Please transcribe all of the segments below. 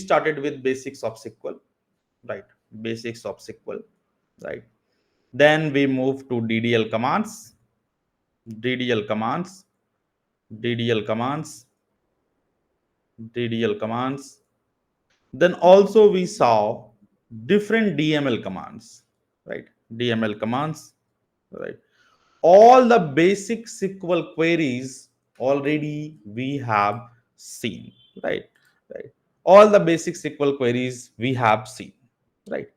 started with basics of SQL, right? Basics of SQL, right? Then we move to DDL commands, DDL commands, DDL commands, DDL commands. Then also we saw different DML commands, right? DML commands, right? All the basic SQL queries already we have seen, right? Right. All the basic SQL queries we have seen, right?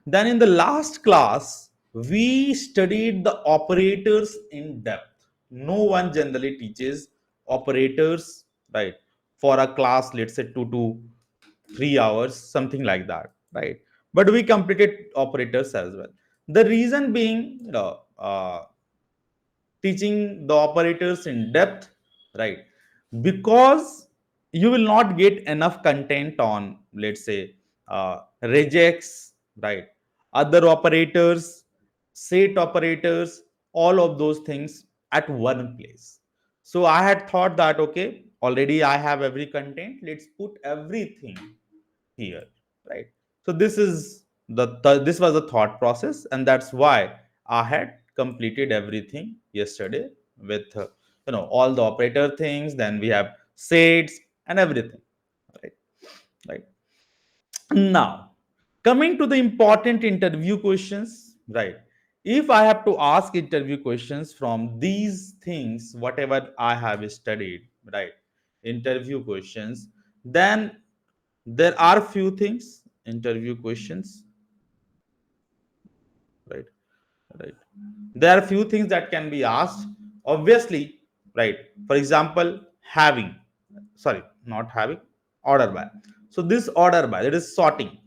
Then in the last class, we studied the operators in depth. No one generally teaches operators, right? For a class, let's say 2 to 3 hours, something like that, right? But we completed operators as well. The reason being, teaching the operators in depth, right? Because you will not get enough content on, let's say, regex, right? Other operators, set operators, all of those things at one place. So I had thought that, okay, already I have every content, let's put everything here, right? So this is this was the thought process, and that's why I had completed everything yesterday with all the operator things. Then we have sets and everything, right? Right. Now, coming to the important interview questions, right? If I have to ask interview questions from these things, whatever I have studied, right? Interview questions, then there are few things, interview questions, right? Right. There are few things that can be asked, obviously, right? For example, having, sorry, not having, order by. So this order by, that is sorting.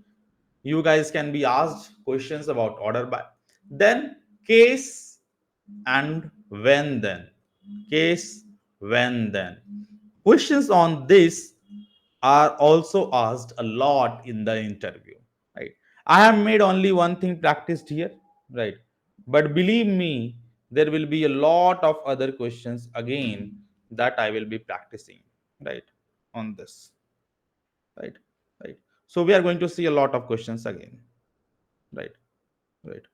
You guys can be asked questions about order by. Then case and when then. Case, when then. Questions on this are also asked a lot in the interview, right? I have made only one thing practiced here, right? But believe me, there will be a lot of other questions again that I will be practicing, right? On this, right? Right. So we are going to see a lot of questions again, right? Right.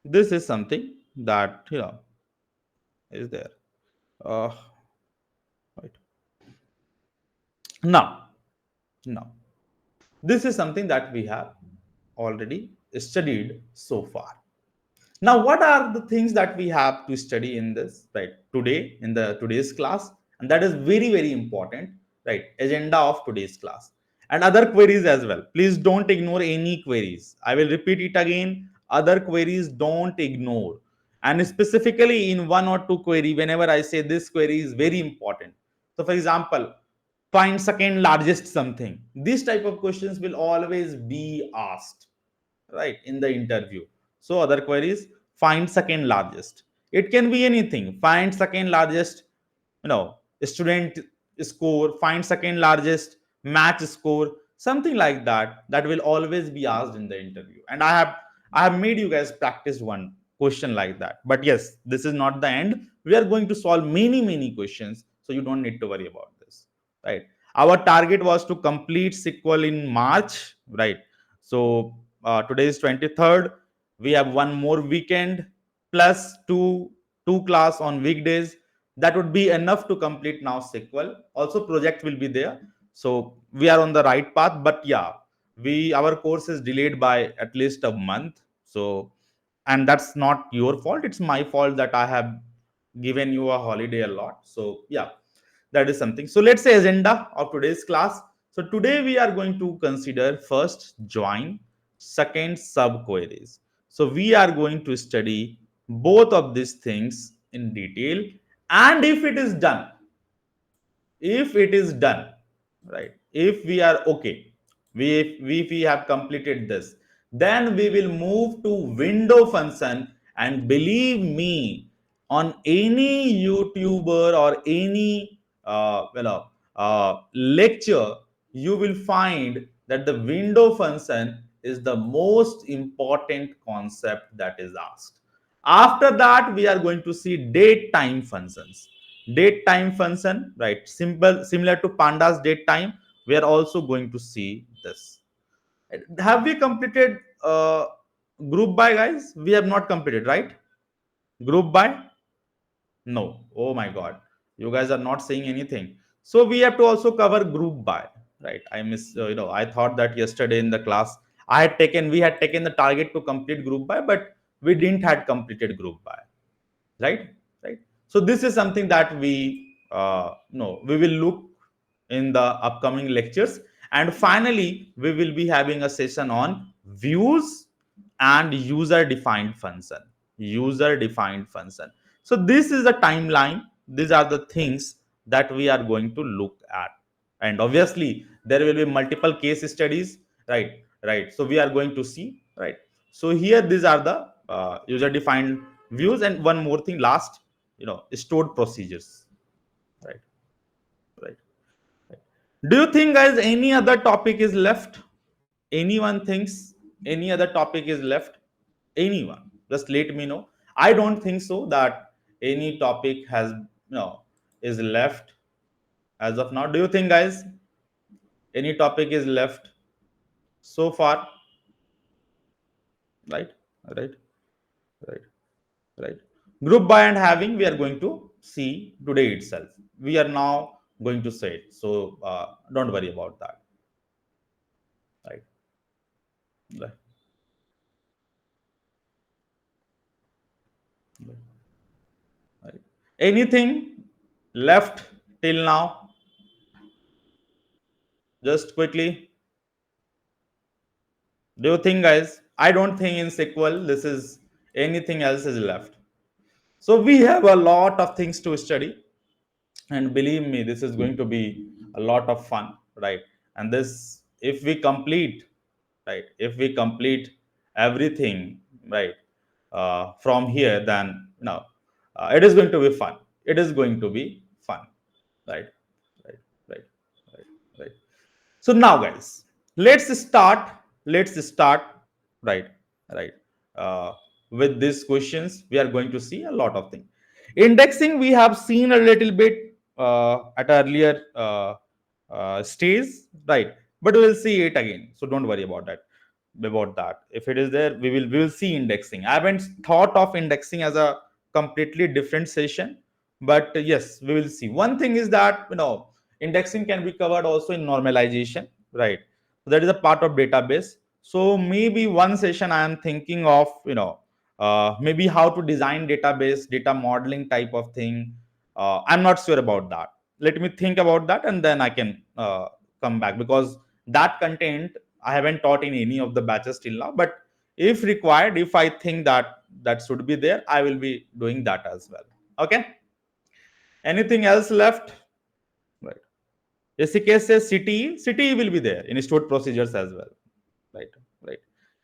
This is something that is there. uh right. Now now this is something that we have already studied so far. Now, what are the things that we have to study in this, right? Today, in the today's class, and that is very, very important, right? Agenda of today's class and other queries as well. Please don't ignore any queries. I will repeat it again. Other queries don't ignore. And specifically in one or two query, whenever I say this query is very important. So, for example, find second largest something. These type of questions will always be asked, right, in the interview. So other queries, find second largest. It can be anything. Find second largest, student score, find second largest match score, something like that. That will always be asked in the interview. And I have made you guys practice one question like that. But yes, this is not the end. We are going to solve many, many questions. So you don't need to worry about this, right? Our target was to complete SQL in March, right? So today is 23rd. We have one more weekend plus two class on weekdays. That would be enough to complete now SQL. Also project will be there. So we are on the right path. But yeah, our course is delayed by at least a month. So, and that's not your fault. It's my fault that I have given you a holiday a lot. So yeah, that is something. So let's say agenda of today's class. So today we are going to consider first join, second sub queries. So we are going to study both of these things in detail. And if it is done, if it is done, right, if we are okay, we have completed this, then we will move to window function. And believe me, on any YouTuber or any lecture, you will find that the window function is the most important concept that is asked. After that, we are going to see date time functions. Date time function, right? Simple, similar to pandas date time. We are also going to see this. Have we completed group by, guys? We have not completed, right? Group by? No. Oh my God. You guys are not saying anything. So we have to also cover group by, right? I thought that yesterday in the class, we had taken the target to complete group by, but we didn't had completed group by, right? Right. So this is something that we will look in the upcoming lectures. And finally, we will be having a session on views and user defined function. User defined function. So this is the timeline. These are the things that we are going to look at. And obviously, there will be multiple case studies, right? Right. So we are going to see, right? So here, these are the user defined views. And one more thing, last, stored procedures, right? Right. Do you think, guys, any other topic is left? Anyone thinks any other topic is left? Anyone? Just let me know. I don't think so that any topic is left as of now. Do you think, guys, any topic is left so far? Right, right, right, right. Group by and having, we are going to see today itself. We are now going to say it. So don't worry about that. Right, right, right. Anything left till now? Just quickly. Do you think, guys? I don't think in SQL this is anything else is left. So we have a lot of things to study, and believe me, this is going to be a lot of fun, right? And this, if we complete, right, if we complete everything, right, from here, then it is going to be fun. It is going to be fun, right, right, right, right, right. So now, guys, let's start. Let's start, right, right. Uh, with these questions, we are going to see a lot of things. Indexing, we have seen a little bit at earlier stage, right? But we will see it again. So don't worry about that. About that, if it is there, we will see indexing. I haven't thought of indexing as a completely different session, but yes, we will see. One thing is that indexing can be covered also in normalization, right? So that is a part of database. So maybe one session I am thinking of, maybe how to design database, data modeling type of thing. I'm not sure about that. Let me think about that, and then I can come back, because that content I haven't taught in any of the batches till now. But if required, if I think that that should be there, I will be doing that as well. Okay. Anything else left? Right. SK says CTE will be there in stored procedures as well. Right. Right.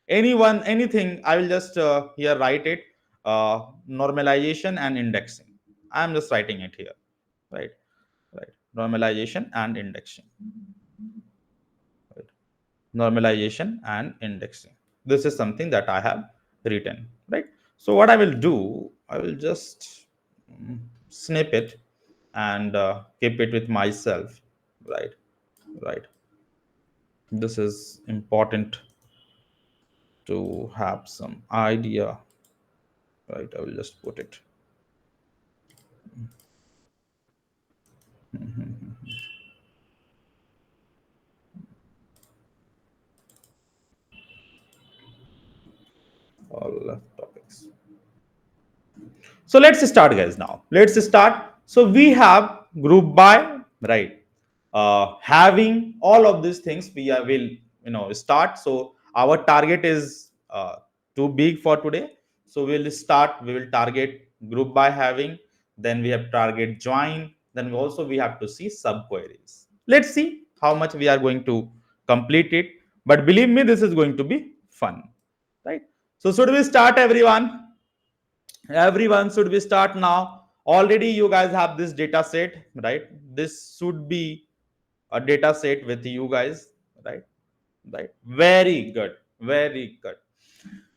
Anyone, anything, I will just here write it. Normalization and indexing. I'm just writing it here. Right. Right. Normalization and indexing. Right. Normalization and indexing. This is something that I have written, right? So what I will do, I will just snip it and keep it with myself, right? Right. This is important to have some idea, right? I will just put it. All left topics. So let's start, guys. Now let's start. So we have group by, right? Having all of these things, will start. So our target is too big for today. So we will target group by having. Then we have target join. Then we have to see sub queries. Let's see how much we are going to complete it. But believe me, this is going to be fun, right? So should we start, everyone? Everyone, should we start now? Already you guys have this data set, right? This should be a data set with you guys, right? Right. Very good. Very good.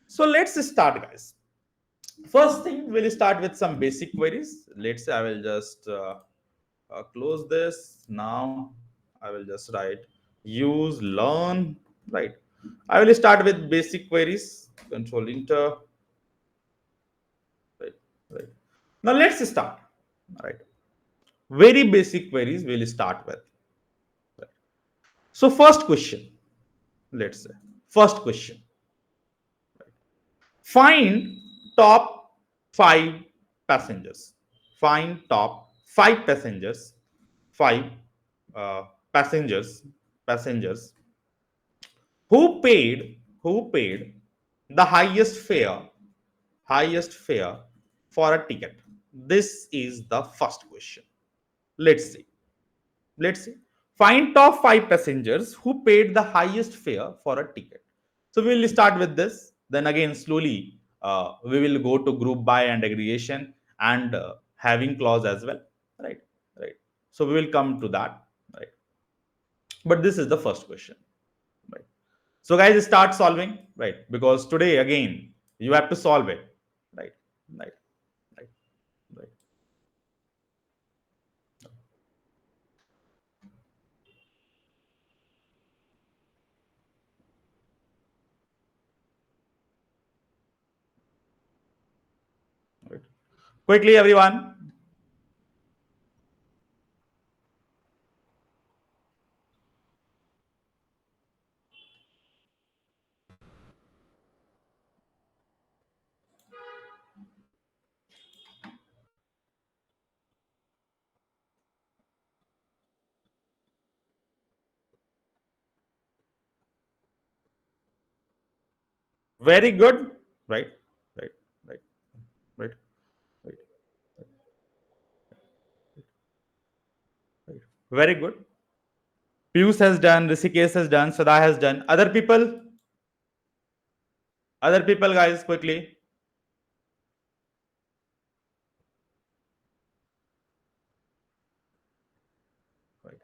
So let's start, guys. First thing, we'll start with some basic queries. Let's say I will just close this. Now I will just write use, learn, right? I will start with basic queries, control enter, right, right. Now let's start, right? Very basic queries we'll start with. Right. So first question, let's say, first question, find top 5 passengers. Find top 5 passengers, 5 passengers who paid the highest fare for a ticket. This is the first question. Let's see. Let's see. Find top 5 passengers who paid the highest fare for a ticket. So we will start with this. Then again, slowly, we will go to group buy and aggregation and having clause as well. Right. Right. So we will come to that. Right. But this is the first question. Right. So guys, start solving. Right. Because today again, you have to solve it. Right. Right. Right. Right. Right. Quickly, everyone. Very good. Right. Right. Right. Right. Right. Right. Very good. Pius has done, Rishikesh has done, Sada has done. Other people, guys, quickly. Right.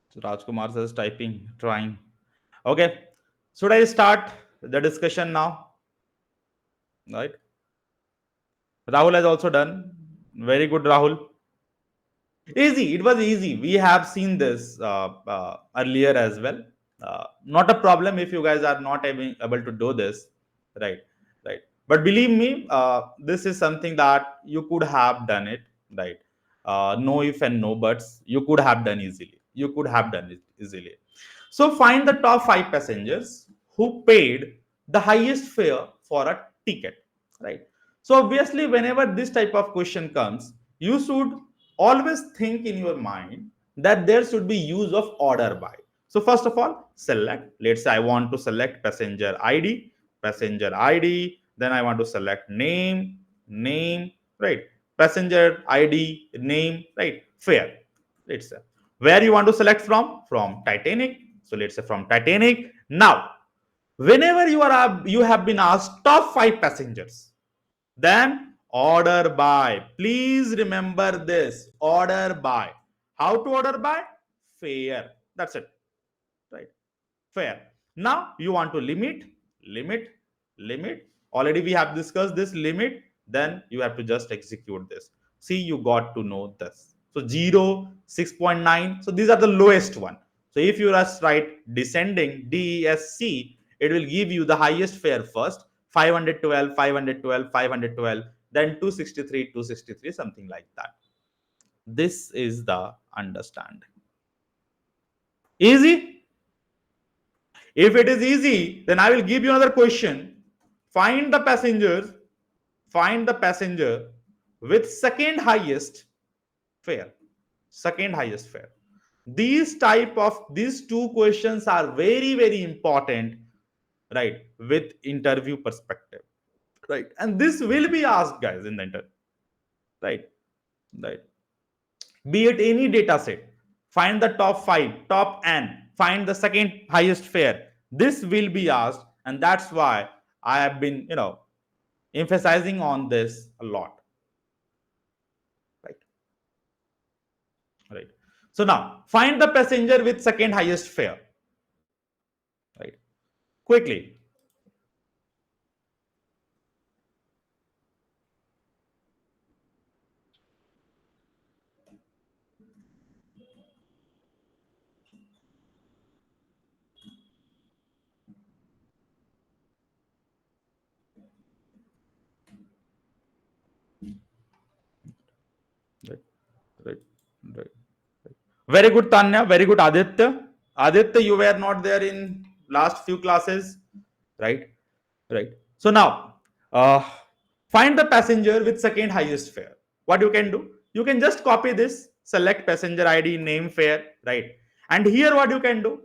So Rajkumar says typing, trying. Okay. Should I start the discussion now? Right. Rahul has also done. Very good, Rahul. Easy. It was easy. We have seen this earlier as well. Not a problem if you guys are not able to do this. Right. Right. But believe me, this is something that you could have done it. Right. No if and no buts. You could have done easily. You could have done it easily. So find the top 5 passengers who paid the highest fare for a ticket. Right. So obviously, whenever this type of question comes, you should always think in your mind that there should be use of order by. So first of all, select. Let's say I want to select passenger ID. Then I want to select name, right? Passenger ID, name, right? Fare. Let's say where you want to select from Titanic. So let's say from Titanic. Now, whenever you have been asked top 5 passengers, then order by. Please remember this, order by. How to order by? Fare. That's it. Right. Fair. Now you want to limit, limit. Already we have discussed this limit. Then you have to just execute this. See, you got to know this. So 0, 6.9. So these are the lowest one. So if you just write descending DESC, it will give you the highest fare first, 512, 512, 512, then 263, 263, something like that. This is the understanding. Easy? If it is easy, then I will give you another question. Find the passengers, find the passenger with second highest fare. Second highest fare. These two questions are very, very important, right? With interview perspective. Right. And this will be asked, guys, in the interview. Right. Right. Be it any data set, find the top 5, top n, find the second highest fare. This will be asked, and that's why I have been, emphasizing on this a lot. Right. So now find the passenger with second highest fare. Right. Quickly. Right. Right. Right. Very good, Tanya. Very good, Aditya. Aditya, you were not there in last few classes, right? Right. So now, find the passenger with second highest fare. What you can do? You can just copy this, select passenger ID, name, fare, right? And here, what you can do?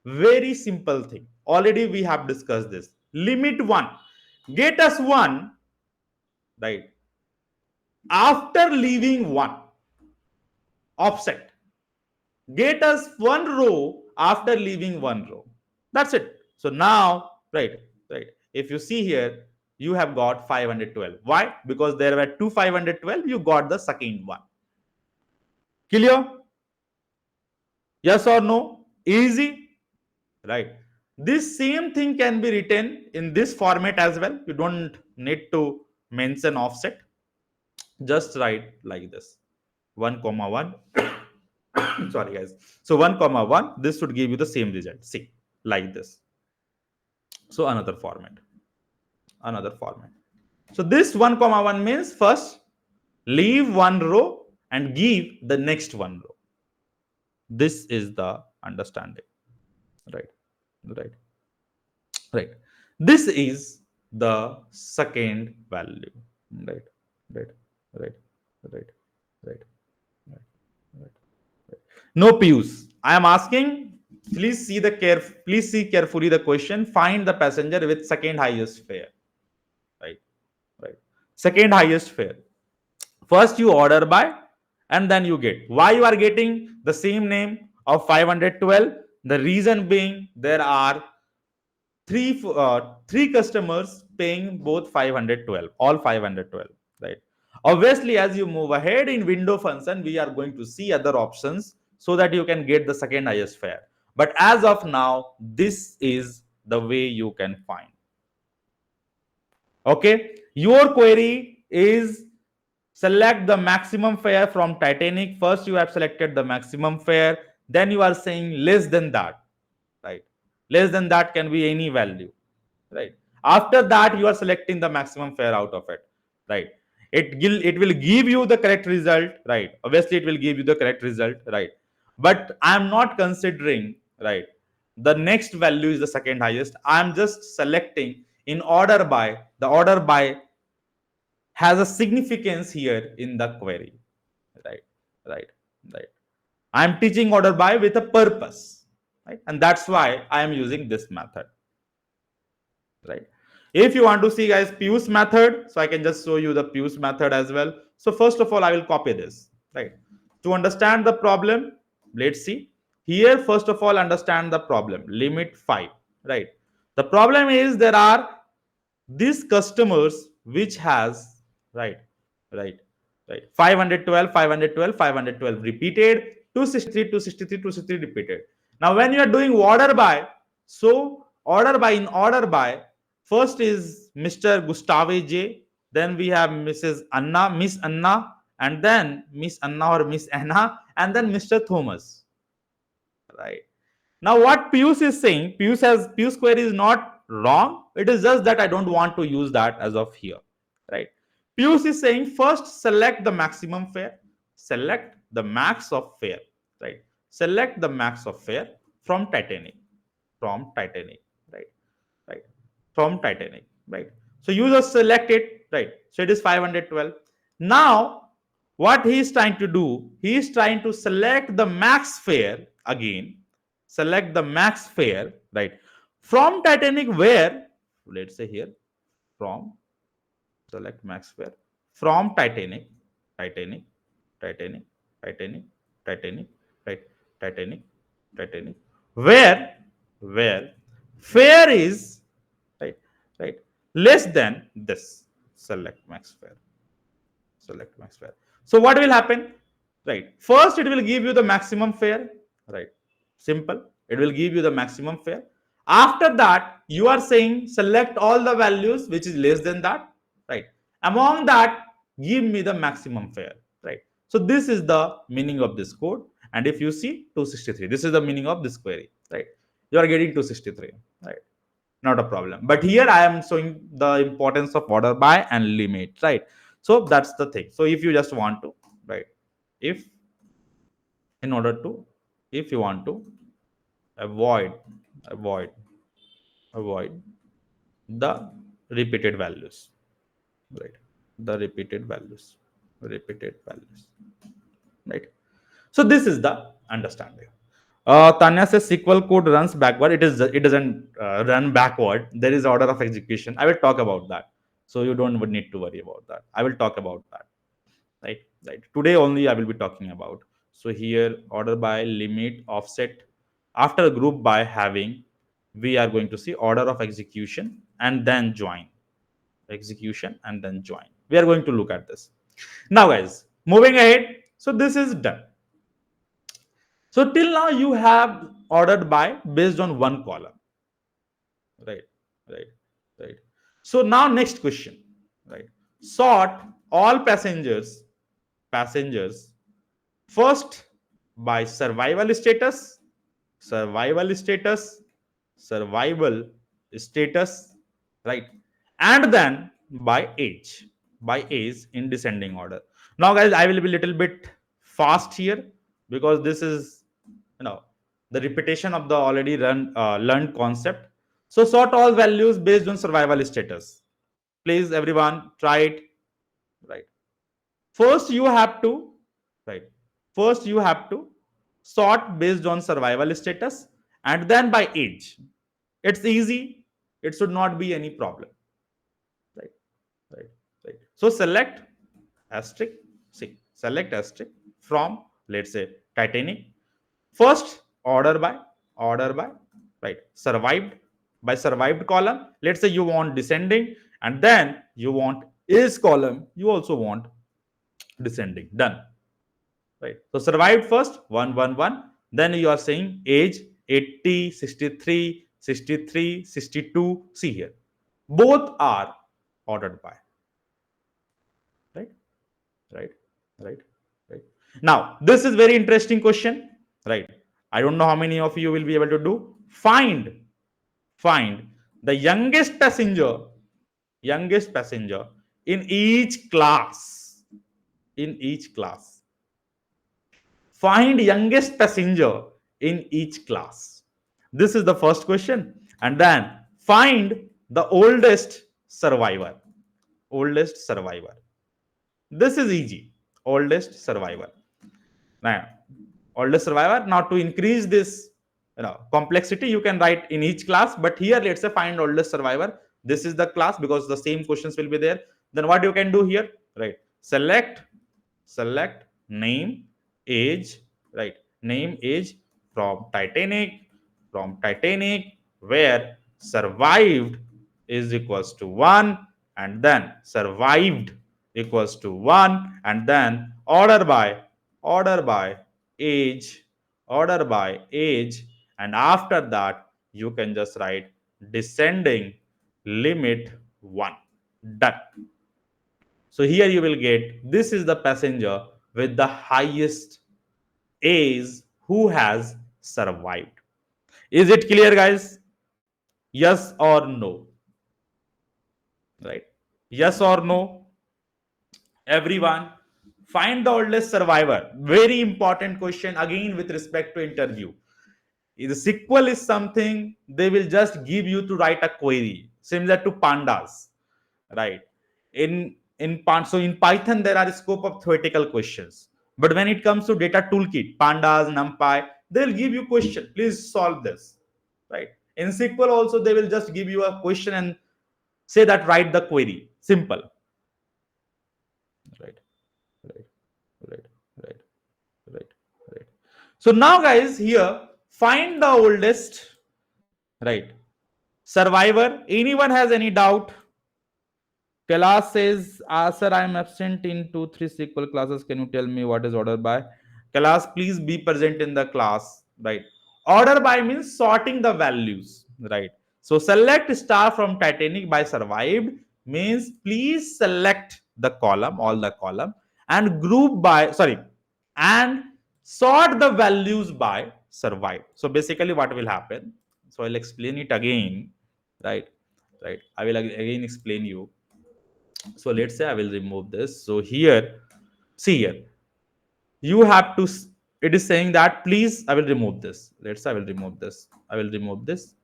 Very simple thing. Already we have discussed this. Limit one. Get us one, right? After leaving one offset. Get us one row after leaving one row. That's it. So now, right. If you see here, you have got 512. Why? Because there were two 512, you got the second one. Clear? Yes or no? Easy? Right. This same thing can be written in this format as well. You don't need to mention offset. Just write like this. 1 comma 1. Sorry guys. So 1 comma 1, this should give you the same result. See, like this. So another format. So this 1 comma 1 means first leave one row and give the next one row. This is the understanding. Right. Right. Right. This is the second value. Right. Right. Right. Right. Right. Right. Right. No Pius. I am asking. Please see carefully the question. Find the passenger with second highest fare. Right. Right. Second highest fare. First you order by, and then you get. Why you are getting the same name of 512? The reason being there are three customers paying both 512, all 512, right? Obviously, as you move ahead in window function, we are going to see other options so that you can get the second highest fare. But as of now, this is the way you can find. Okay, your query is select the maximum fare from Titanic. First, you have selected the maximum fare, then you are saying less than that, right? Less than that can be any value, right? After that, you are selecting the maximum fare out of it, right? It will give you the correct result, right? Obviously it will give you the correct result, right? But I'm not considering, right, the next value is the second highest. I'm just selecting in order by. The order by has a significance here in the query, right? Right. Right. I'm teaching order by with a purpose, right? And that's why I am using this method, right? If you want to see guys Pius method, so I can just show you the Pius method as well. So first of all, I will copy this, right? To understand the problem, let's see here. First of all, understand the problem. Limit 5, right? The problem is there are these customers which has, right, right, right, 512, 512, 512 repeated, 263, 263, 263 repeated. Now when you are doing order by, so order by, in order by, first is Mr. Gustave J, then we have Mrs. Anna, Miss Anna, and then Miss Anna or Miss Anna, and then Mr. Thomas, right? Now, what Pius is saying, Pius query is not wrong. It is just that I don't want to use that as of here, right? Pius is saying first select the maximum fare, select the max of fare, right? Select the max of fare from Titanic, right? Right, from Titanic, right? So you just select it, right? So it is 512. Now, what he is trying to do, he is trying to select the max fare again, select the max fare, right? From Titanic, where, let's say here, from, select max fare from Titanic, Titanic, Titanic, Titanic, Titanic, right? Titanic, Titanic, where fare is, right, right, less than this. Select max fare, select max fare. So what will happen? right? First it will give you the maximum fare, right? Simple, it will give you the maximum fare. After that you are saying select all the values which is less than that, right? Among that give me the maximum fare, right? So this is the meaning of this code. And if you see 263, this is the meaning of this query, right? You are getting 263, right? Not a problem. But here I am showing the importance of order by and limit, right? So that's the thing. So if you just want to, right, if in order to, if you want to avoid avoid avoid the repeated values, right? The repeated values, right? So this is the understanding. Tanya says SQL code runs backward. It doesn't run backward. There is order of execution. I will talk about that. So you don't need to worry about that. I will talk about that. Right. Right. Today only I will be talking about. So here order by, limit, offset. After group by having, we are going to see order of execution and then join. Execution and then join. We are going to look at this. Now guys, moving ahead. So this is done. So till now you have ordered by based on one column, right? Right, right. So now next question, right? Sort all passengers first by survival status, survival status, right? And then by age in descending order. Now, guys, I will be a little bit fast here because this is, you know, the repetition of the already learned concept. So sort all values based on survival status. Please, everyone, try it. Right. First, you have to, right. First, you have to sort based on survival status and then by age. It's easy. It should not be any problem. Right. Right. Right. So select asterisk. See, select asterisk from, let's say, Titanic. First, order by, right? Survived column. Let's say you want descending, and then you want is column. You also want descending. Done, right? So survived first, 111. Then you are saying age 80, 63, 63, 62. See here, both are ordered by, right? Right, right, right. Now this is very interesting question, right? I don't know how many of you will be able to do. Find the youngest passenger in each class. In each class, find youngest passenger in each class. This is the first question. And then find the oldest survivor. This is easy. Oldest survivor. Now, oldest survivor. Now, to increase this, complexity, you can write in each class. But here, let's say find oldest survivor. This is the class because the same questions will be there. Then what you can do here, right? Select name, age, right? Name, age from Titanic, where survived is equals to 1, and then survived equals to 1, and then order by age, and after that you can just write descending limit 1. Done. So here you will get this is the passenger with the highest age who has survived. Is it clear, guys? Yes or no? Right? Yes or no? Everyone, find the oldest survivor. Very important question again with respect to interview. The SQL is something they will just give you to write a query similar to pandas, right? So in Python there are a scope of theoretical questions, but when it comes to data toolkit, pandas, numpy, they'll give you question. Please solve this, right? In SQL also they will just give you a question and say that write the query. Simple, right? Right, right, right, right, right. So now, guys, here find the oldest, right, survivor. Anyone has any doubt? Class says, sir, I am absent in 2, 3 SQL classes. Can you tell me what is order by? Class, please be present in the class, right? Order by means sorting the values, right? So select star from Titanic by survived means please select the column, all the column, and group by, sorry, and sort the values by survived. So basically what will happen? So I'll explain it again, right? Right. I will again explain you. So let's say I will remove this. So here, see here, you have to it is saying that please, I will remove this. Let's say I will remove this. I will remove this.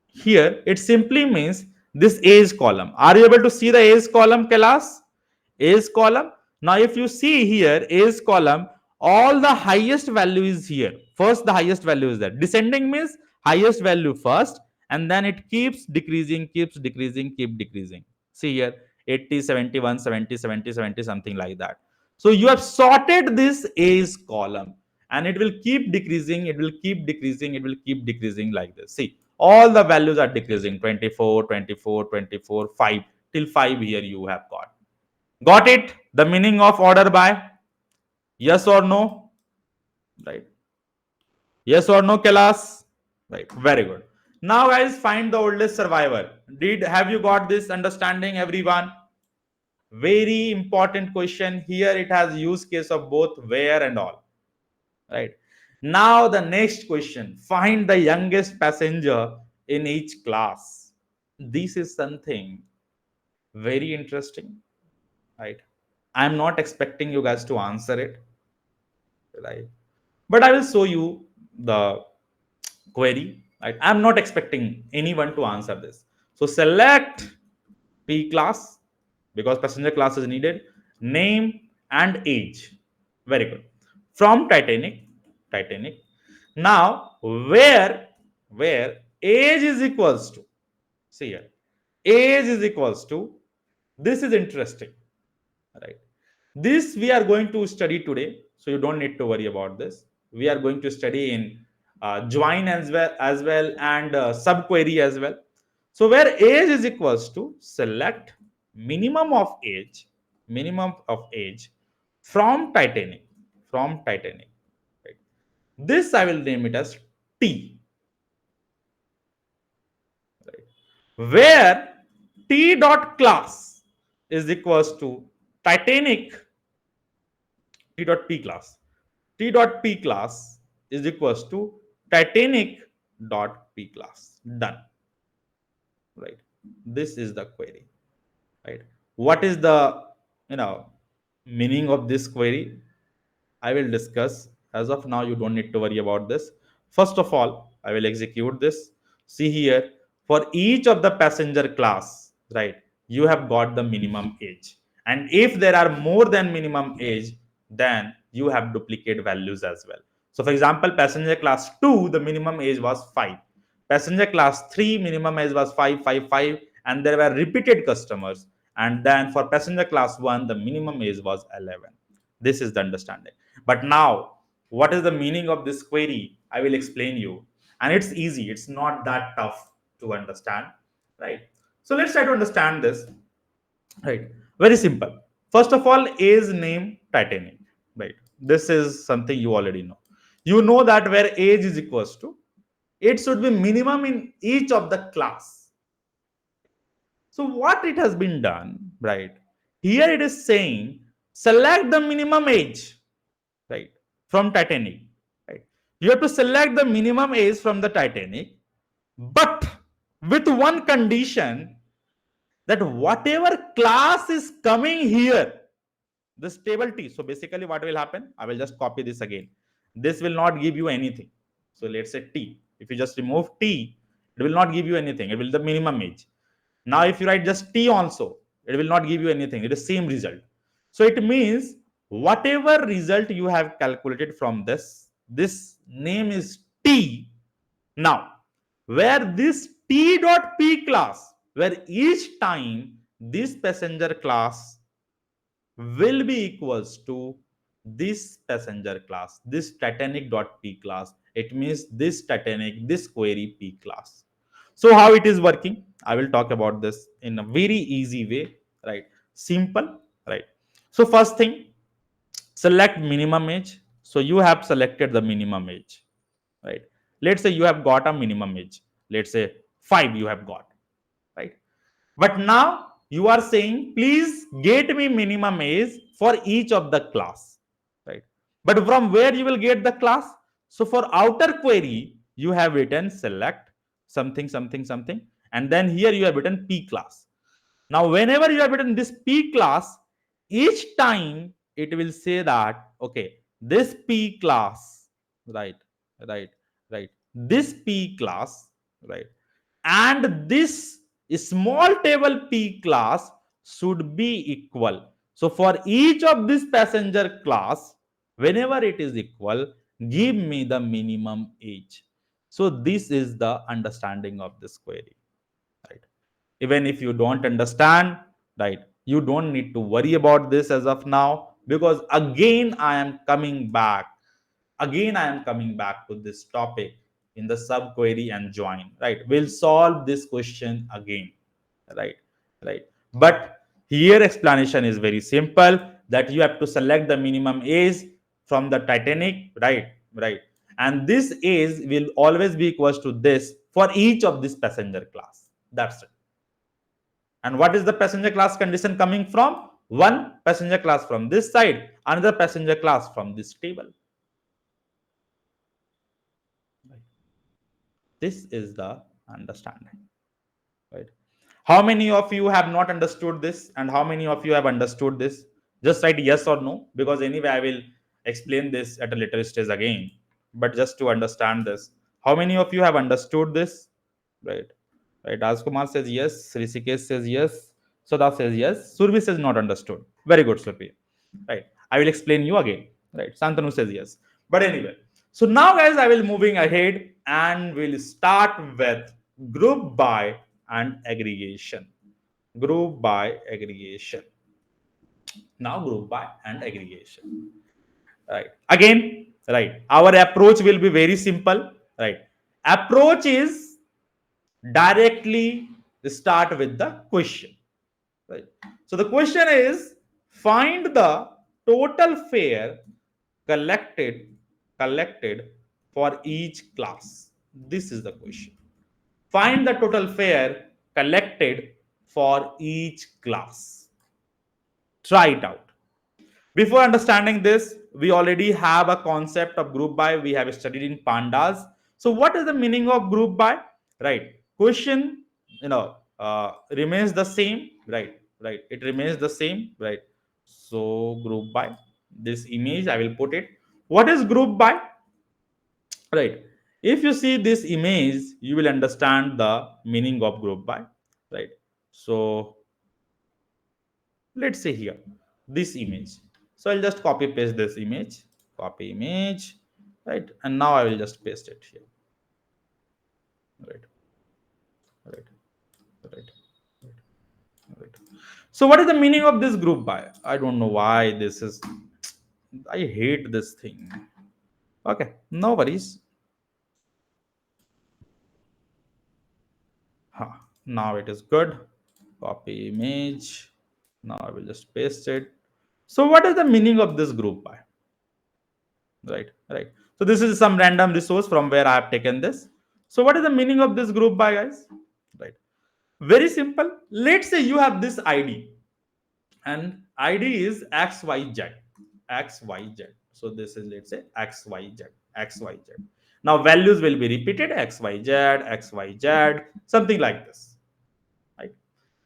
Here it simply means this age column. Are you able to see the age column, class? Age column. Now if you see here age column, all the highest value is here. First the highest value is there. Descending means highest value first, and then it keeps decreasing, keeps decreasing, keep decreasing. See here 80, 71, 70, 70, 70, something like that. So you have sorted this age column, and it will keep decreasing, it will keep decreasing, it will keep decreasing like this. See, all the values are decreasing 24, 24, 24, 5 till 5 here you have got it, the meaning of order by? Yes or no? Right? Yes or no, class? Right, very good. Now guys, find the oldest survivor. Did have you got this understanding, everyone? Very important question. Here it has use case of both where and all, right? Now the next question, find the youngest passenger in each class. This is something very interesting, right? I'm not expecting you guys to answer it, right? But I will show you the query, right? I'm not expecting anyone to answer this. So select P class because passenger class is needed, name and age. Very good. From Titanic. Now where age is equals to, see here, age is equals to, this is interesting, right? This we are going to study today, so you don't need to worry about this. We are going to study in join as well and subquery as well. So where age is equals to, select minimum of age from Titanic. Right? This I will name it as T, right? Where T dot class is equals to Titanic T dot P class. T dot P class is equals to Titanic dot P class. Done. Right. This is the query. Right. What is the meaning of this query? I will discuss. As of now, you don't need to worry about this. First of all, I will execute this. See here, for each of the passenger class, right, you have got the minimum age. And if there are more than minimum age, then you have duplicate values as well. So, for example, passenger class 2, the minimum age was 5. Passenger class 3, minimum age was 5, 5, 5. And there were repeated customers. And then for passenger class 1, the minimum age was 11. This is the understanding. But now, what is the meaning of this query? I will explain you. And it's easy. It's not that tough to understand, right? So let's try to understand this, right? Very simple. First of all, is name Titanic, right? This is something you already know. You know that where age is equals to, it should be minimum in each of the class. So what it has been done, right? Here it is saying select the minimum age, right, from Titanic, right? You have to select the minimum age from the Titanic, but with one condition, that whatever class is coming here, this table T. So basically, what will happen? I will just copy this again. This will not give you anything. So let's say T. If you just remove T, it will not give you anything. It will be the minimum age. Now, if you write just T also, it will not give you anything. It is same result. So it means whatever result you have calculated from this name is T. Now, where this T dot P class, where each time this passenger class will be equals to this passenger class, this Titanic dot P class. It means this Titanic, this query P class. So how it is working? I will talk about this in a very easy way, right? Simple, right? So first thing, select minimum age. So you have selected the minimum age, right? Let's say you have got a minimum age. Let's say 5 you have got, right? But now you are saying, please get me minimum age for each of the class, right? But from where you will get the class? So for outer query, you have written select something, something, something, and then here you have written P class. Now, whenever you have written this P class, each time it will say that, okay, this P class, right, right, right, this P class, right, and this small table P class should be equal. So for each of this passenger class, whenever it is equal, give me the minimum age. So this is the understanding of this query, right? Even if you don't understand, right, you don't need to worry about this as of now, because again I am coming back to this topic in the subquery and join, right? We'll solve this question again, right? Right. But here explanation is very simple, that you have to select the minimum age from the Titanic, right? Right. And this age will always be equals to this for each of this passenger class. That's it. And what is the passenger class condition coming from? One passenger class from this side, another passenger class from this table. This is the understanding, right? How many of you have not understood this, and how many of you have understood this? Just write yes or no, because anyway I will explain this at a later stage again. But just to understand this, how many of you have understood this? Right. Right. Kumar says yes. Rishikesh says yes. Sada says yes. Survi says not understood. Very good, Survi. Right. I will explain you again. Right. Santanu says yes. But anyway, so now guys, I will moving ahead and we'll start with group by and aggregation. Group by aggregation. Now group by and aggregation. Right. Again, right. Our approach will be very simple. Right. Approach is directly start with the question, right? So the question is, find the total fare collected for each class. This is the question. Find the total fare collected for each class. Try it out. Before understanding this, we already have a concept of group by. We have studied in pandas. So what is the meaning of group by? Right. Question, remains the same. Right. Right. It remains the same. Right. So group by. This image I will put it. What is group by? Right. If you see this image, you will understand the meaning of group by. Right. So let's say here this image, so I'll just copy paste this image, copy image, right? And now I will just paste it here, right? Right. Right. Right. So what is the meaning of this group by? I don't know why this is, I hate this thing. Okay, no worries. Now it is good. Copy image. Now I will just paste it. So what is the meaning of this group by? Right, right. So this is some random resource from where I have taken this. So what is the meaning of this group by, guys? Right. Very simple. Let's say you have this ID, and ID is XYZ. XYZ. So this is, let's say, XYZ. XYZ. Now values will be repeated, XYZ, XYZ, something like this. Right.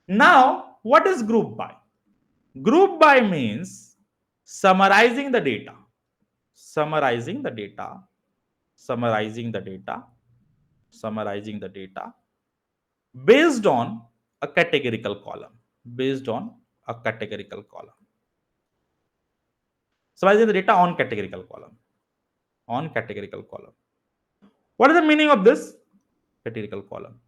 Now, what is group by? Group by means summarizing the data. Summarizing the data. Summarizing the data. Summarizing the data based on a categorical column. Based on a categorical column. Summarizing the data on categorical column. On categorical column. What is the meaning of this categorical column?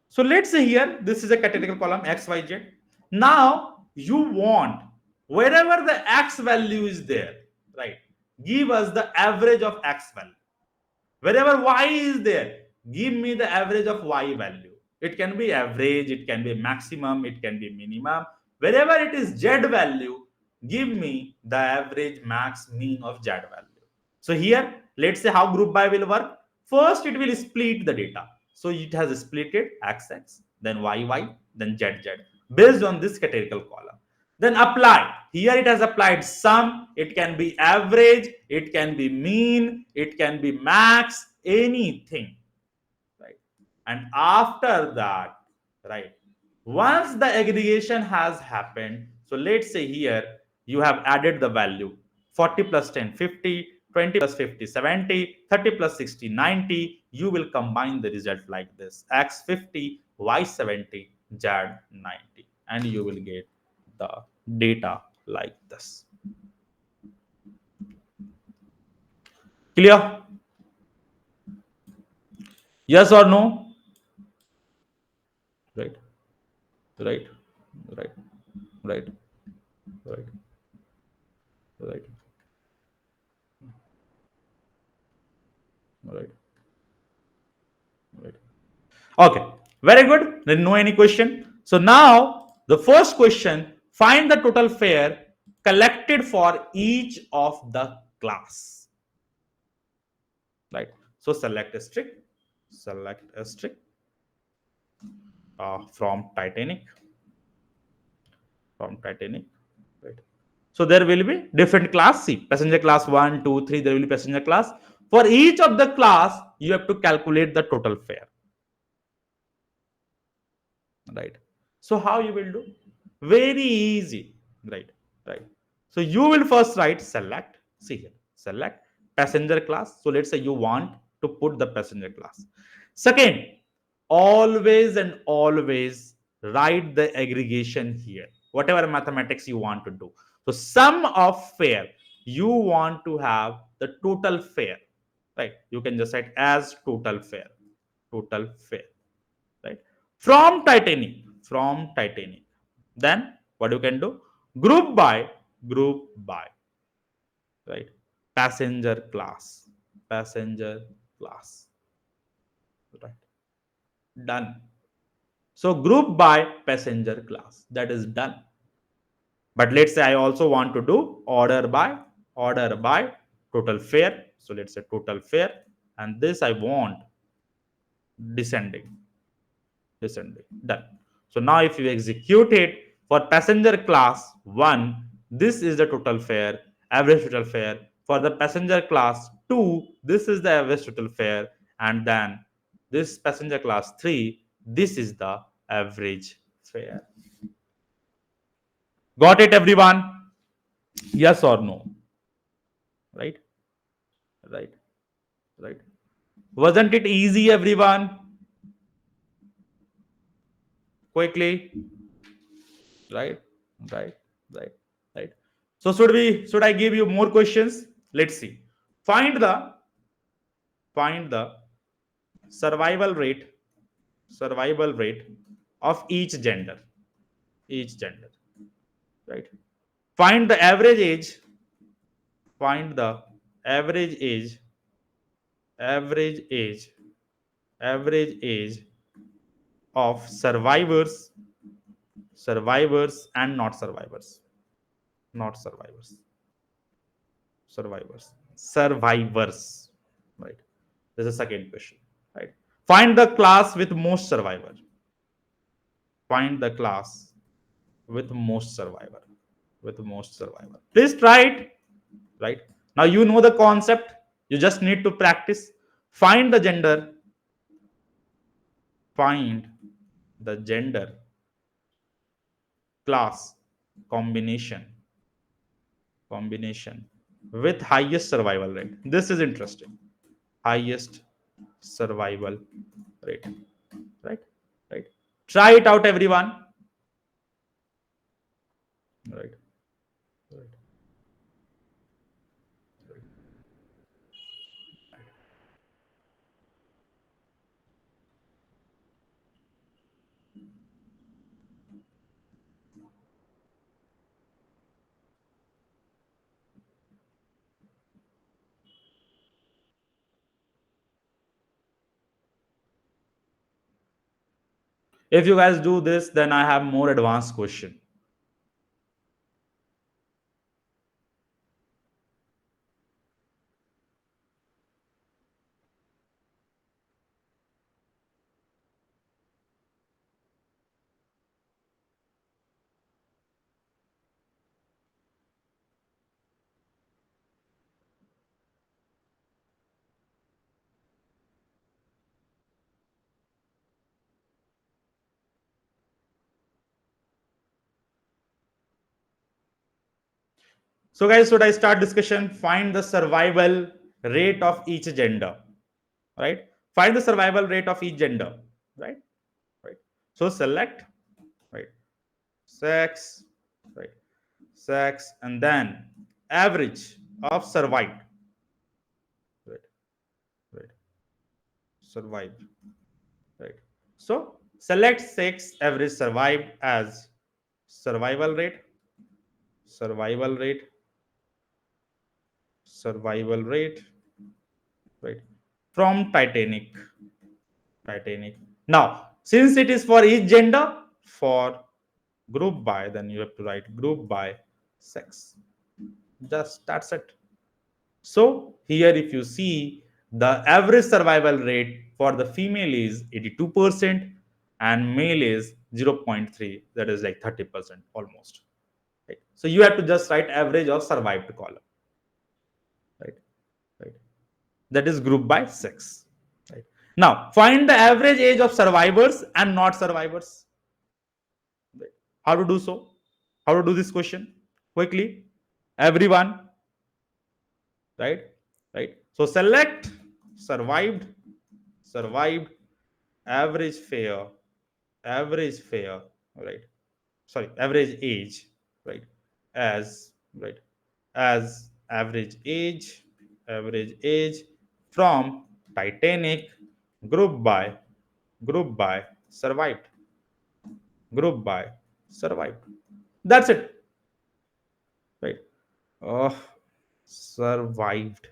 So let's say here this is a categorical column XYZ. Now you want wherever the X value is there, right? Give us the average of X value. Wherever Y is there, give me the average of Y value. It can be average, it can be maximum, it can be minimum. Wherever it is z value, give me the average, max, mean of z value. So here, let's say how group by will work. First, it will split the data. So it has split it XX, then YY, then ZZ, based on this categorical column. Then apply. Here it has applied sum. It can be average, it can be mean, it can be max, anything, right? And after that, right, once the aggregation has happened, so let's say here you have added the value 40 plus 10 50, 20 plus 50 70, 30 plus 60 90. You will combine the result like this: x 50, y 70, z 90, and you will get the data like this. Clear? Yes or no? Right, right, right, right, right, right, right, right. Okay, very good. Then no any question. So now the first question: find the total fare collected for each of the class. Right. So select a strict. Select a strict from Titanic. From Titanic. Right. So there will be different class. See, passenger class 1, 2, 3. There will be passenger class. For each of the class, you have to calculate the total fare. Right. So how you will do? Very easy. Right. Right. So you will first write select. See here, select passenger class. So let's say you want to put the passenger class. Second, always and always write the aggregation here, whatever mathematics you want to do. So sum of fare, you want to have the total fare, right? You can just write as total fare. Total fare, right? From Titanic. Then what you can do? Group by, group by, right? Passenger class, passenger class, right? Done. So group by passenger class, that is done. But let's say I also want to do order by total fare. So let's say total fare, and this I want descending, descending. Done. So now if you execute it for passenger class 1, this is the total fare, average total fare. For the passenger class 2, this is the average total fare. And then this passenger class 3, this is the average fare. Got it, everyone? Yes or no? Right? Right? Right? Wasn't it easy, everyone? Quickly. Right, right, right, right. So should I give you more questions? Let's see. Find the survival rate, survival rate of each gender, each gender, right? Find the average age, find the average age, average age, average age of survivors, survivors and not survivors, not survivors, survivors, survivors, right? This is the second question, right? Find the class with most survivor. Find the class with most survivor, with most survivor. Please try it, right? Now you know the concept, you just need to practice. Find the gender, find the gender class combination, combination with highest survival rate. This is interesting. Highest survival rate, right? Right. Try it out, everyone. Right. Right. If you guys do this, then I have more advanced question. So guys, should I start discussion? Find the survival rate of each gender, right? Find the survival rate of each gender, right? Right. So select, right, sex, right, sex, and then average of survived, right, right, survived, right. So select sex average survived as survival rate, survival rate, survival rate, right, from Titanic. Now, since it is for each gender, for group by, then you have to write group by sex. Just that's it. So here, if you see, the average survival rate for the female is 82% and male is 0.3, that is like 30% almost. Right? So you have to just write average of survived column. Right? Right? That is group by sex. Right? Now find the average age of survivors and not survivors. Right? How to do so? How to do this question? Quickly, everyone, right? Right. So select survived, survived, average fair, average fair, right? Sorry, average age, right? As right, as average age from Titanic, group by survived, group by survived. That's it, right? Oh, survived.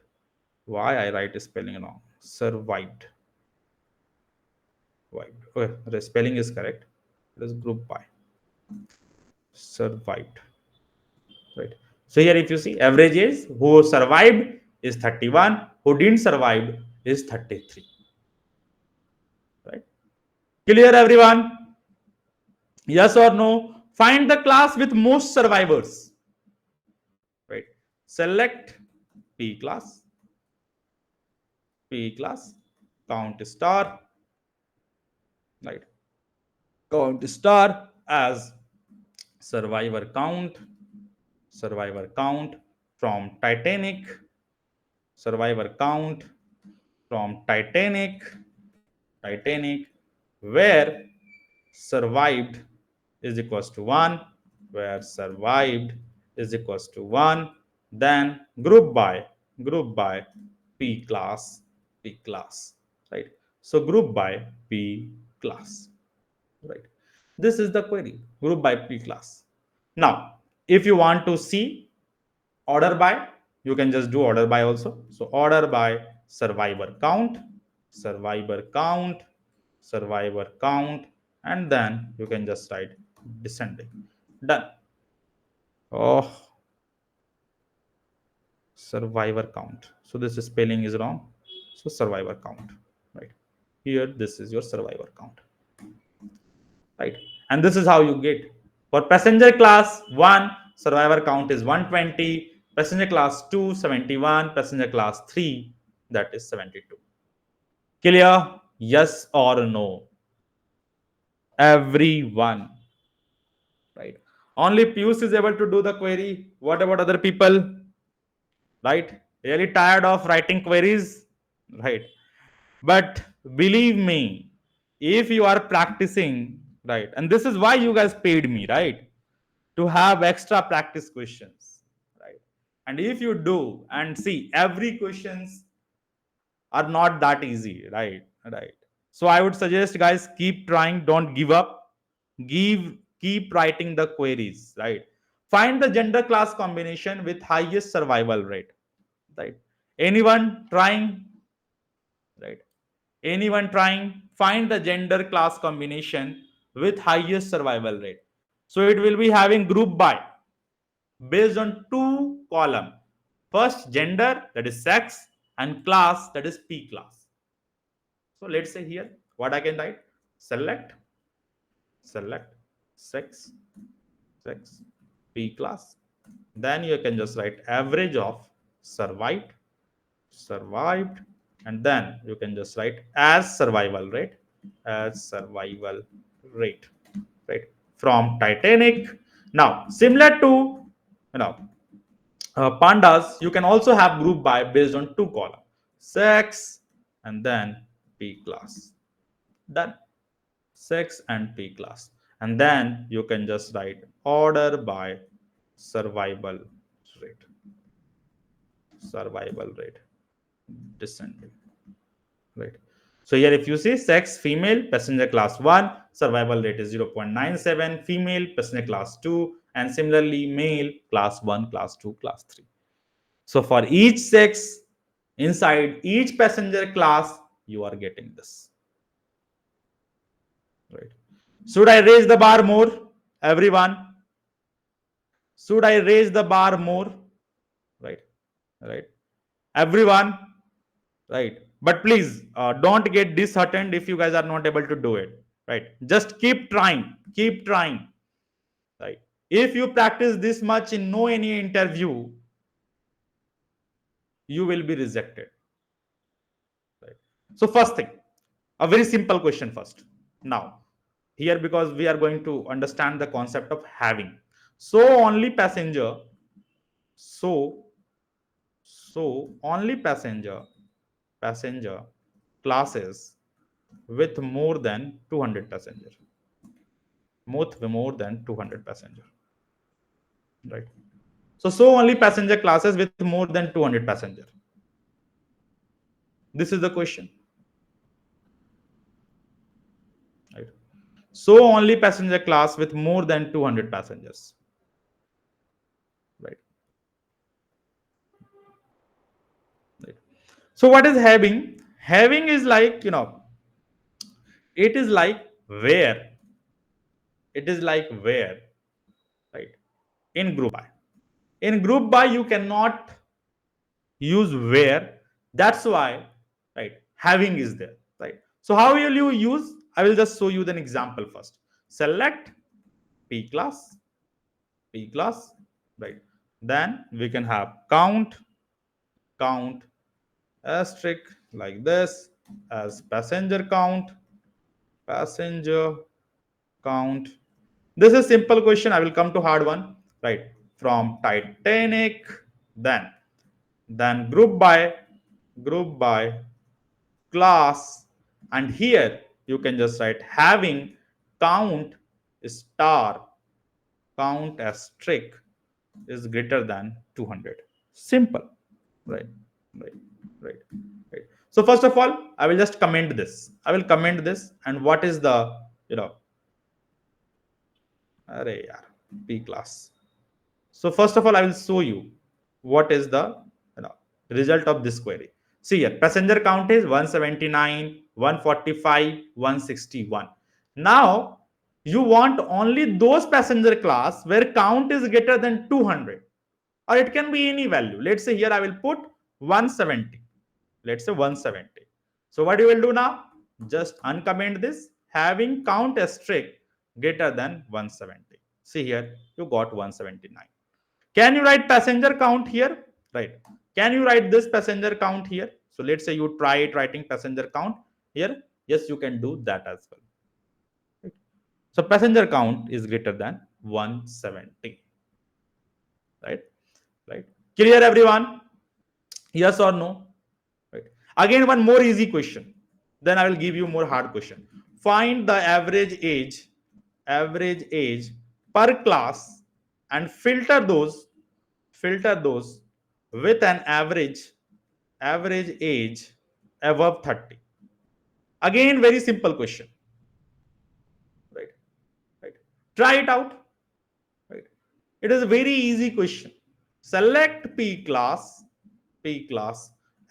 Why I write spelling wrong? Survived. Survived. Okay, the spelling is correct. It is group by survived. Right. So here, if you see, average is who survived is 31, who didn't survive is 33. Right. Clear, everyone? Yes or no? Find the class with most survivors. Right. Select P class, P class, count star, right? Count star as survivor count, survivor count from Titanic, survivor count from Titanic, where survived is equals to 1, where survived is equals to 1, then group by P class, P class, right? So group by P class, right? This is the query, group by P class. Now, if you want to see order by, you can just do order by also. So order by survivor count, survivor count, survivor count, and then you can just write descending. Done. Oh, survivor count. So this spelling is wrong. So survivor count, right? Here, this is your survivor count, right? And this is how you get for passenger class 1, survivor count is 120, passenger class 2 71, passenger class 3, that is 72. Clear? Yes or no? Everyone, right? Only Pius is able to do the query. What about other people? Right? Really tired of writing queries, right? But believe me, if you are practicing, right, and this is why you guys paid me, right, to have extra practice questions, right? And if you do and see, every questions are not that easy, right? Right. So I would suggest, guys, keep trying, don't give up, give keep writing the queries, right? Find the gender class combination with highest survival rate, right? Anyone trying, right? Anyone trying? Find the gender class combination with highest survival rate. So it will be having group by based on two column. First gender, that is sex, and class, that is P class. So let's say here what I can write: select sex, P class. Then you can just write average of survived, survived, and then you can just write as survival rate, as survival rate, right? From Titanic. Now, similar to you know pandas, you can also have group by based on two column, sex and then P class. Done. Sex and P class, and then you can just write order by survival rate, survival rate descending, right? So here if you see sex female passenger class 1, survival rate is 0.97, female passenger class 2, and similarly male class 1, class 2, class 3. So for each sex inside each passenger class you are getting this, right? Should I raise the bar more, everyone? Should I raise the bar more? Right, right, everyone, right? But please don't get disheartened if you guys are not able to do it, right? Just keep trying, keep trying, right? If you practice this much in no any interview, you will be rejected, right? So first thing, a very simple question first. Now here, because we are going to understand the concept of having, so only passenger, so only passenger classes with more than 200 passenger, more than 200 passenger, right? So only passenger classes with more than 200 passenger. This is the question, right? So only passenger class with more than 200 passengers, right? Right. So what is having? Having is like, it is like where, it is like where, right? In group by, in group by you cannot use where. That's why, right, having is there, right? So how will you use? I will just show you an example first. Select P class, P class, right? Then we can have count asterisk like this as passenger passenger count. This is simple question. I will come to hard one, right? From Titanic, then group by class, and here you can just write having count star count asterisk is greater than 200. Simple, right? Right, right, right. So first of all, I will just comment this. I will comment this, and what is the you know, array yaar, P class. So first of all, I will show you what is the you know, result of this query. See here, passenger count is 179, 145, 161. Now you want only those passenger class where count is greater than 200, or it can be any value. Let's say here I will put 170. Let's say 170. So what you will do now? Just uncomment this, having count asterisk greater than 170. See here, you got 179. Can you write passenger count here? Right. Can you write this passenger count here? So let's say you try it writing passenger count here. Yes, you can do that as well. Right. So passenger count is greater than 170. Right. Right. Clear everyone? Yes or no? Right. Again, one more easy question. Then I will give you more hard question. Find the average age per class, and filter those with an average age above 30. Again, very simple question, right? Right. Try it out. Right. It is a very easy question. Select P class,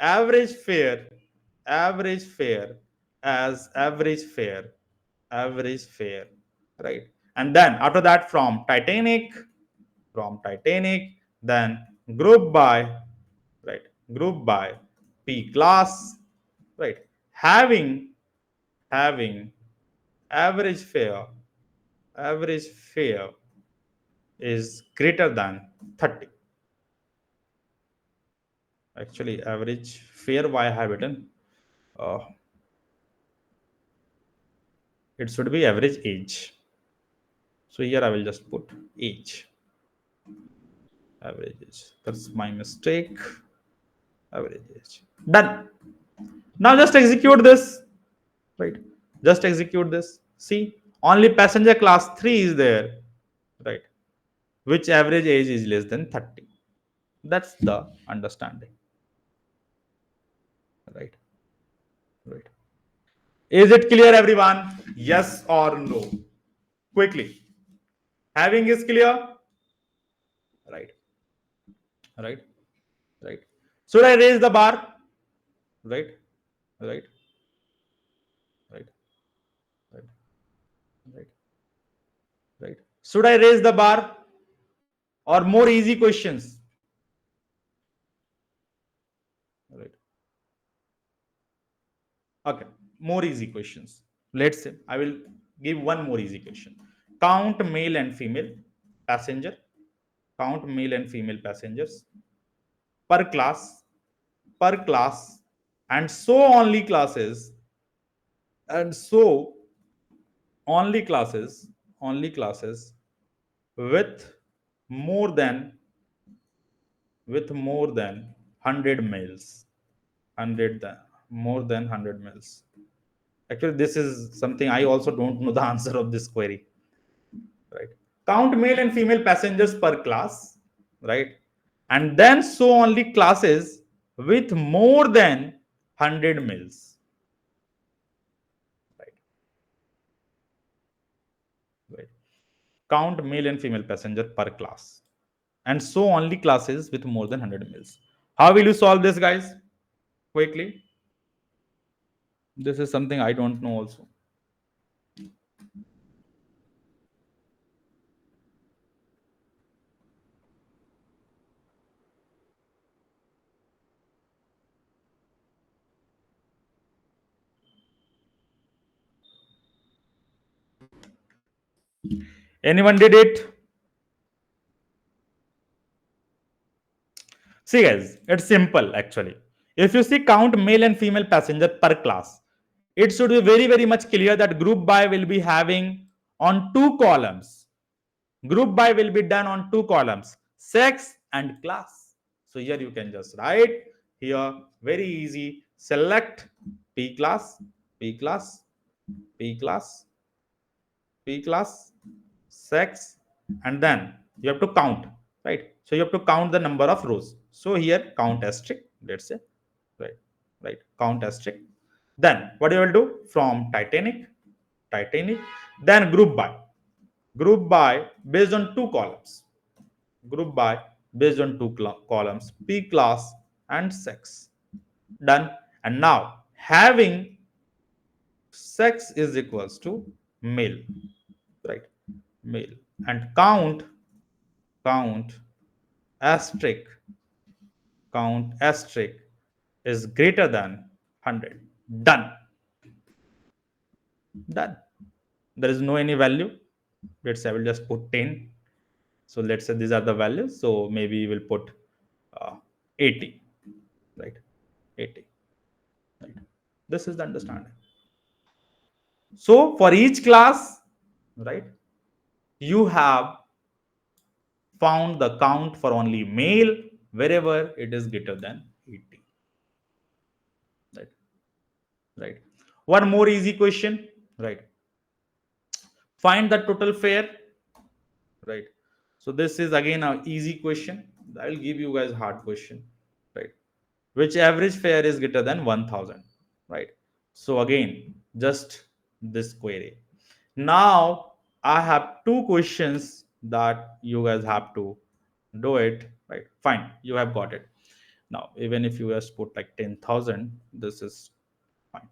average fare, average fare as average fare, right? And then after that, from Titanic, then group by, right, group by P class, right, having having average fare, average fare is greater than 30. Actually, average fare, why I have written, uh, it should be average age. So here I will just put age, average age. That's my mistake. Average age. Done. Now just execute this, right? Just execute this. See, only passenger class 3 is there, right? Which average age is less than 30. That's the understanding, right? Right. Is it clear, everyone? Yes or no? Quickly. Having is clear, right? Right. Right. Should I raise the bar? Right. Right. Right. Right. Right. Right. Should I raise the bar or more easy questions? Right. Okay. More easy questions. Let's say I will give one more easy question. Count male and female passenger. Count male and female passengers per class, per class, and so and so only classes with more than more than 100 males, 100 more than 100 males. Actually, this is something I also don't know the answer of this query, right? Count male and female passengers per class, right? And then so only classes with more than 100 males, right? Right. Count male and female passenger per class, and so only classes with more than 100 males. How will you solve this, guys? Quickly. This is something I don't know also. Anyone did it? See, guys, it's simple actually. If you see count male and female passenger per class, it should be very, very much clear that group by will be having on two columns. Group by will be done on two columns, sex and class. So here you can just write here, very easy. Select P class, P class, P class, P class, sex, and then you have to count, right? So you have to count the number of rows. So here count asterisk, let's say, right, right, count asterisk. Then what you will do from Titanic, then group by based on two columns, group by based on two columns, P class and sex. Done. And now having sex is equals to male, right? Male, and count asterisk asterisk is greater than 100. Done. Done. There is no any value. Let's say I will just put 10. So let's say these are the values. So maybe we will put 80, right? 80, right? This is the understanding. So for each class, right, you have found the count for only male wherever it is greater than 80, right? Right. One more easy question, right? Find the total fare, right? So this is again an easy question. I will give you guys hard question, right? Which average fare is greater than 1000, right? So again, just this query. Now I have two questions that you guys have to do it, right? Fine, you have got it. Now, even if you just put like 10,000, this is fine.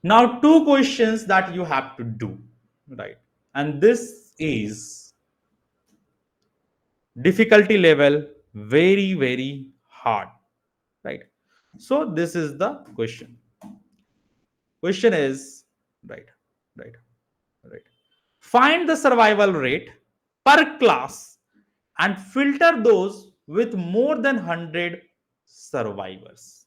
Now, two questions that you have to do, right? and this is difficulty level very hard, right? So this is the question is, right, right, right, find the survival rate per class and filter those with more than 100 survivors.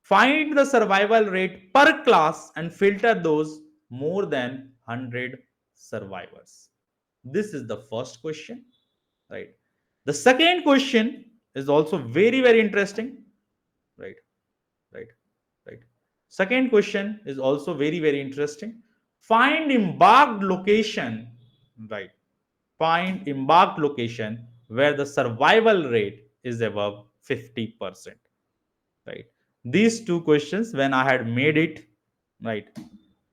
Find the survival rate per class and filter those more than 100 survivors. This is the first question, right? The second question is also very interesting, right, right, right. Second question is also very interesting. Find embarked location, right? Find embarked location where the survival rate is above 50%, right? These two questions, when I had made it, right,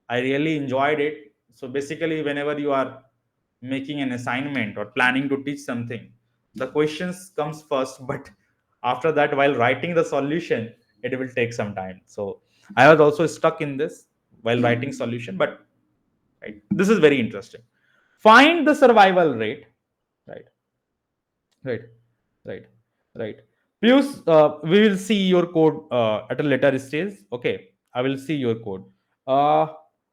I really enjoyed it. So basically, whenever you are making an assignment or planning to teach something, the questions comes first, but after that, while writing the solution, it will take some time. So I was also stuck in this while writing solution, but right, this is very interesting. Find the survival rate, right, right, right, right. Piyush, we will see your code at a later stage. Okay, I will see your code. uh,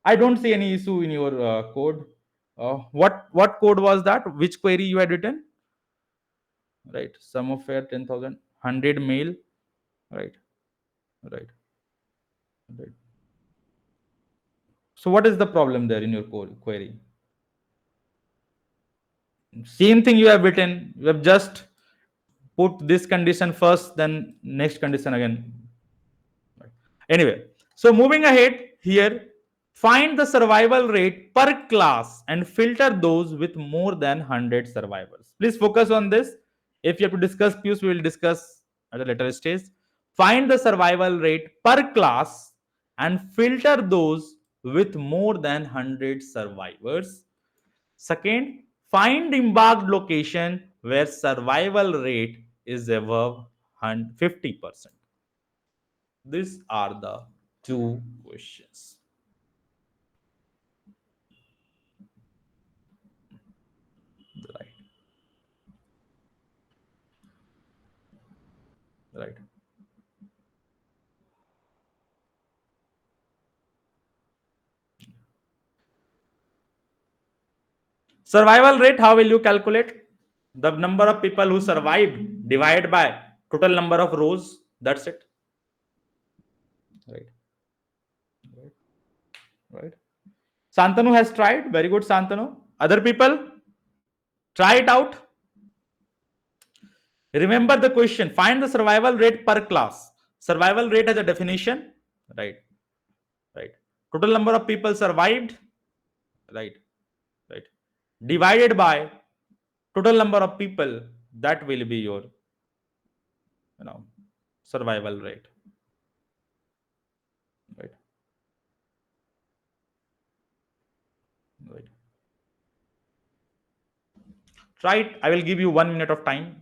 I don't see any issue in your code. What code was that? Which query you had written? Right, sum of fair 10,000 100 mail. Right, right, right. So what is the problem there in your code query? Same thing you have written. You have just put this condition first, then next condition again. Right. Anyway, so moving ahead here, find the survival rate per class and filter those with more than 100 survivors. Please focus on this. If you have to discuss Piyush, we will discuss at a later stage. Find the survival rate per class and filter those with more than 100 survivors. Second, find embarked location where survival rate is above 50%. These are the two questions. Right, right. Survival rate, how will you calculate? The number of people who survived divided by total number of rows. That's it. Right, right, right. Santanu has tried. Very good, Santanu. Other people, try it out. Remember the question. Find the survival rate per class. Survival rate has a definition. Right, right. Total number of people survived. Right, right. Divided by total number of people. That will be your, you know, survival rate. Right, right. Try it. I will give you 1 minute of time.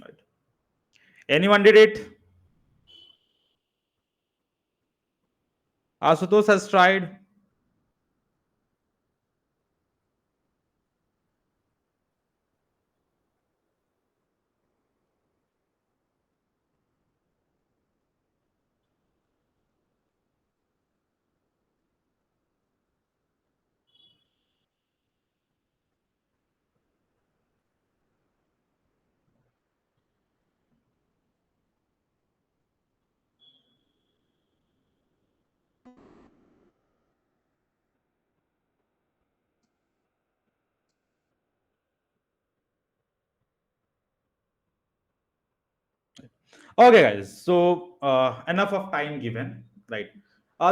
Right. Anyone did it? Asutosh has tried. Okay, guys. So enough of time given, right?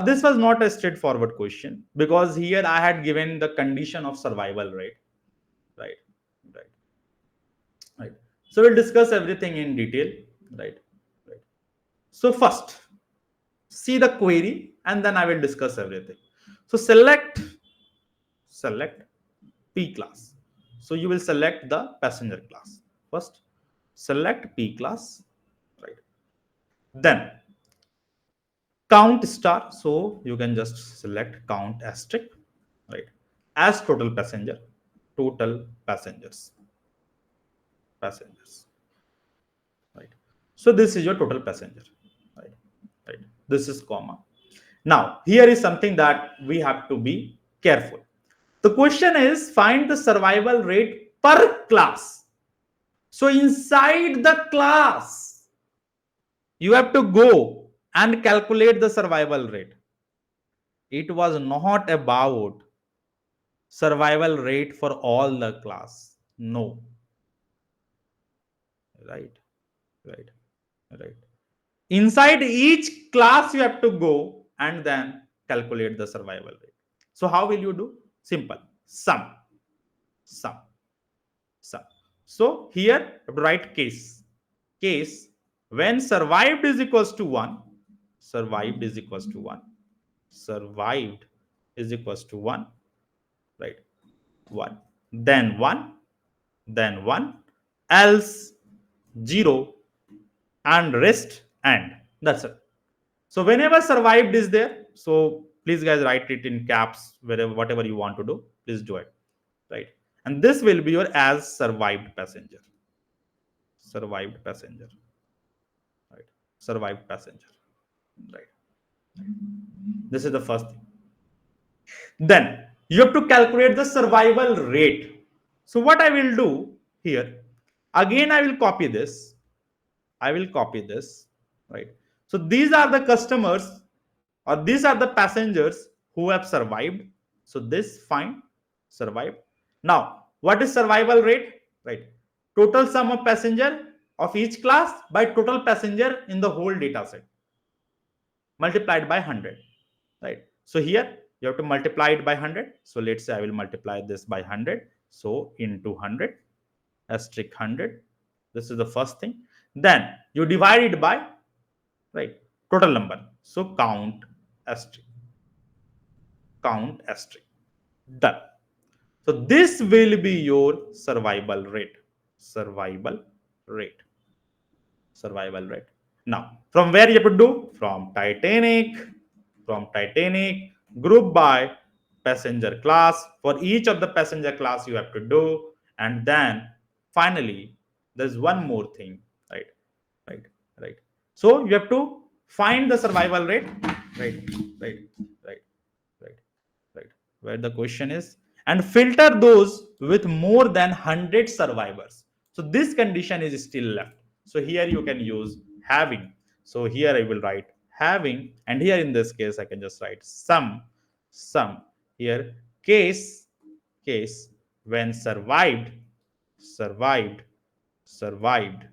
This was not a straightforward question because here I had given the condition of survival, right? Right, right, right. So we'll discuss everything in detail, right? Right. So first, see the query, and then I will discuss everything. So select P class. So you will select the passenger class first. Select P class, right? Then count star, so you can just select count asterisk, right, as total passengers, right. So this is your total passenger, right, right. This is comma. Now here is something that we have to be careful. The question is find the survival rate per class. So inside the class you have to go and calculate the survival rate. It was not about survival rate for all the class. No. Right, right, right. Inside each class you have to go and then calculate the survival rate. So how will you do? Simple. Sum sum sum So here write case when survived is equals to 1, survived is equals to 1, survived is equals to 1, right, 1, then 1, then 1, else 0, and rest, and that's it. So whenever survived is there, so please guys write it in caps, wherever whatever you want to do, please do it, right? And this will be your as survived passenger, right? Survived passenger, right? This is the first thing. Then you have to calculate the survival rate. So what I will do here, again I will copy this. I will copy this, right? So these are the customers or these are the passengers who have survived. So this fine survived. Now, what is survival rate? Right. Total sum of passenger of each class by total passenger in the whole data set multiplied by 100. Right. So here you have to multiply it by 100. So let's say I will multiply this by 100. So into 100 asterisk 100. This is the first thing. Then you divide it by, right, total number. So asterisk count asterisk, done. So this will be your survival rate survival rate. Now from where you have to do? From Titanic group by passenger class. For each of the passenger class you have to do, and then finally there's one more thing, right, right, right. So you have to find the survival rate, right, right, right, right, right, where the question is, and filter those with more than 100 survivors. So this condition is still left. So here you can use having. So here I will write having, and here in this case I can just write sum here, case when survived survived survived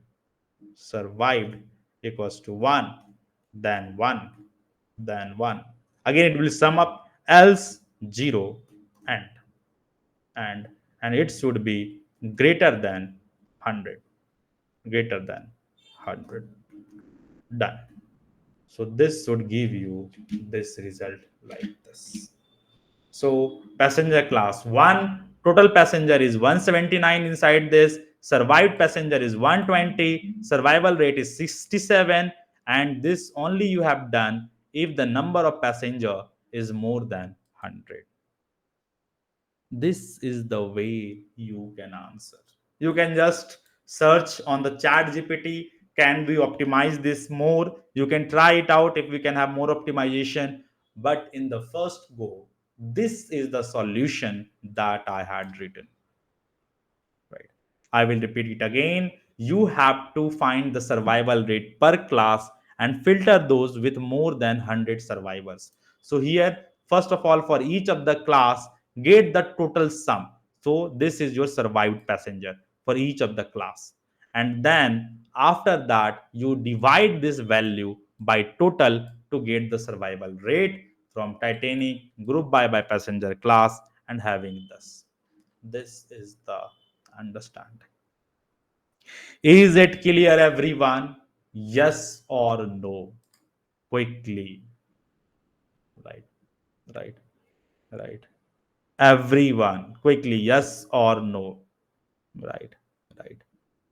equals to 1, then 1, then 1. Again, it will sum up, else 0, and and and it should be greater than 100. Greater than 100. Done. So this should give you this result like this. So passenger class 1, total passenger is 179 inside this, survived passenger is 120, survival rate is 67, and this only you have done if the number of passenger is more than 100. This is the way you can answer. You can just search on the chat gpt, can we optimize this more, you can try it out if we can have more optimization. But in the first go, this is the solution that I had written, right? I will repeat it again. You have to find the survival rate per class and filter those with more than 100 survivors. So here, first of all, for each of the class, get the total sum. So this is your survived passenger for each of the class. And then after that, you divide this value by total to get the survival rate from Titanic group by passenger class and having this. This is the understand. Is it clear, everyone? Yes or no? Quickly. Right, right, right. Everyone, quickly. Yes or no? Right, right,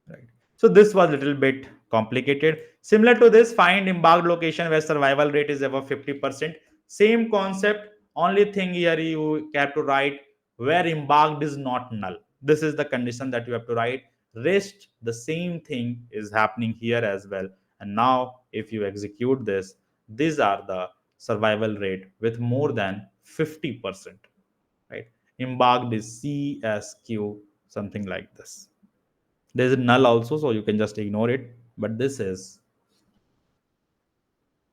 right. So this was a little bit complicated. Similar to this, find embarked location where survival rate is above 50%. Same concept. Only thing here you have to write where embarked is not null. This is the condition that you have to write. Rest, the same thing is happening here as well. And now, if you execute this, these are the survival rate with more than 50%. Right? Embarked is CSQ, something like this. There's a null also, so you can just ignore it. But this is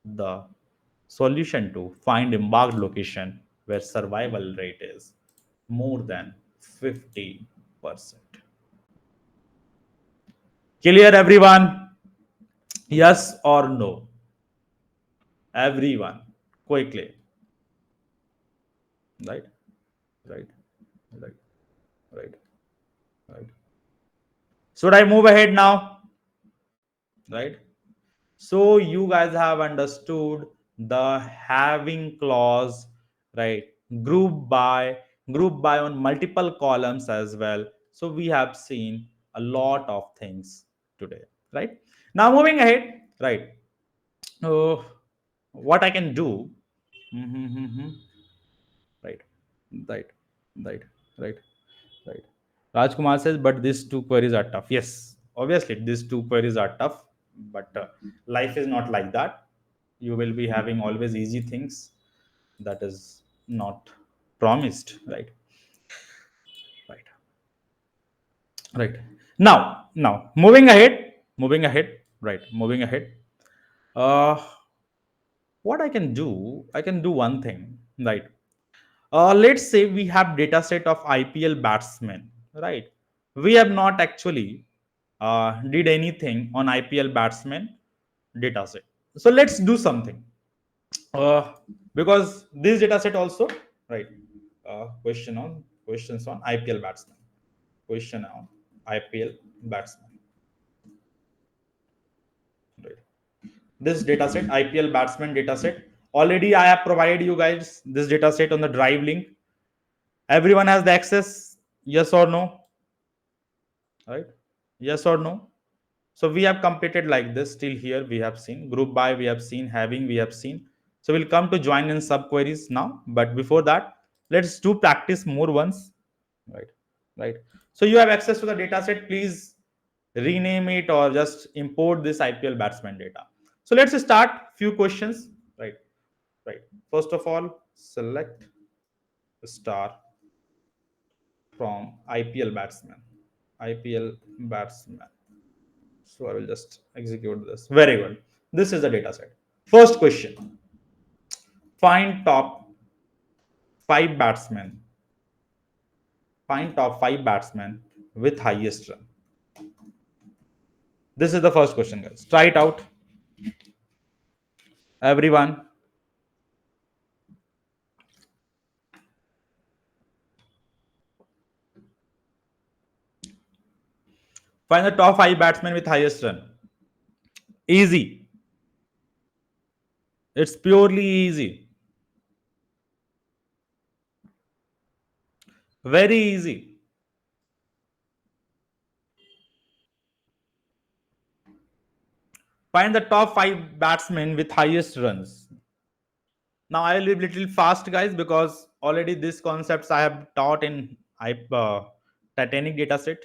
the solution to find embarked location where survival rate is more than 50%. Clear, everyone? Yes or no? Everyone, quickly. Right, right, right, right, right. Should I move ahead now? Right. So you guys have understood the having clause, right? Group by, group by on multiple columns as well. So we have seen a lot of things today, right? Now moving ahead, right? Oh, what I can do? Mhm. Right, right, right, right, right. Rajkumar says, but these two queries are tough. Yes, obviously, these two queries are tough, but life is not like that. You will be having always easy things. That is not promised, right? Right, right. Now, moving ahead, right, moving ahead. Uh, what I can do one thing, right? Let's say we have data set of IPL batsmen, right? We have not actually did anything on IPL batsmen data set. So let's do something. Uh, because this data set also, right? Questions on IPL batsmen. Question on IPL batsmen. Right. This data set, IPL batsman data set. Already I have provided you guys this data set on the drive link. Everyone has the access, yes or no? Right, yes or no? So we have completed like this till here. We have seen group by, we have seen having, we have seen. So we'll come to join and subqueries now, but before that, let's do practice more once. Right, right. So you have access to the data set. Please rename it or just import this IPL batsman data. So let's start few questions. Right, right. First of all, select star from IPL batsman. IPL batsman. So I will just execute this. Very good. This is the data set. First question. Find top five batsmen. Find top five batsmen with highest run. This is the first question, guys. Try it out. Everyone. Find the top five batsmen with highest run. Easy. It's purely easy. Very easy. Find the top five batsmen with highest runs. Now I will be little fast, guys, because already these concepts I have taught in Titanic dataset.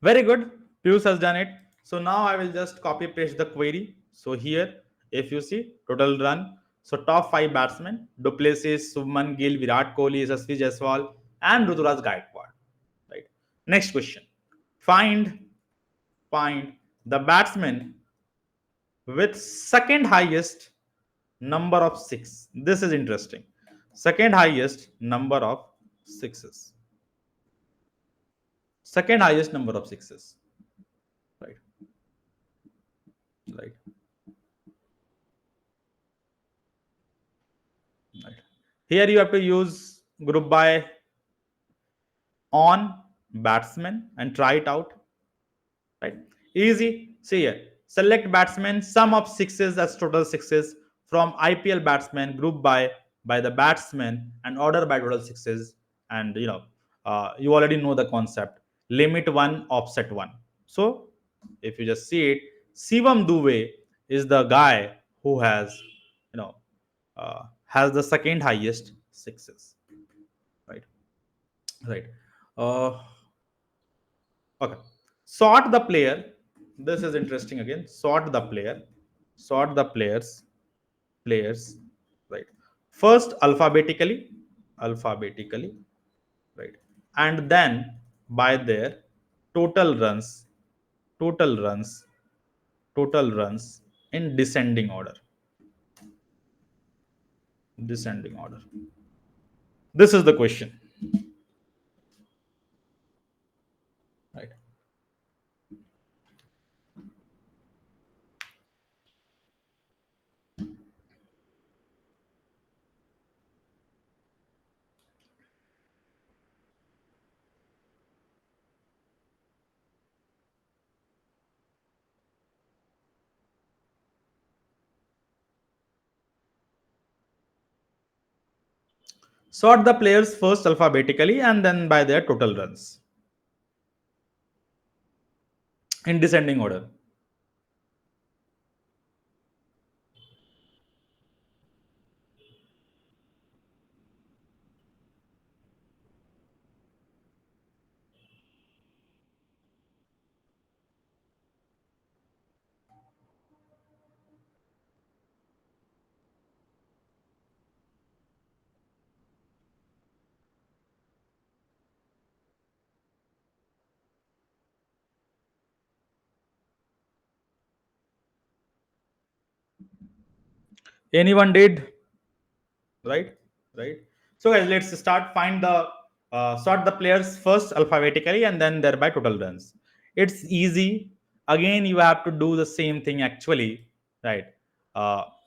Very good. Pius has done it. So now I will just copy paste the query. So here, if you see total run, so top five batsmen: Duplessis, Subman Gill, Virat Kohli, Yashasvi Jaiswal, and Ruturaj Gaikwad. Right. Next question. Find find the batsman with second highest number of six. This is interesting. Second highest number of sixes. Second highest number of sixes. Right. Right. Right. Here you have to use group by on batsman and try it out. Right. Easy. See here. Select batsman sum of sixes as total sixes from IPL batsman group by the batsman and order by total sixes. And you already know the concept. Limit one, offset one. So if you just see it, Sivam Dubey is the guy who has the second highest sixes. Right. Right. Uh, okay. Sort the player. This is interesting again. Sort the player. Sort the players. Right. First alphabetically. Alphabetically. Right. And then by their total runs. Total runs. Total runs in descending order. Descending order. This is the question. Right. Sort the players first alphabetically and then by their total runs in descending order. Anyone did? Right. Right. So guys, let's start. Find the sort the players first alphabetically and then thereby total runs. It's easy. Again, you have to do the same thing actually. Right.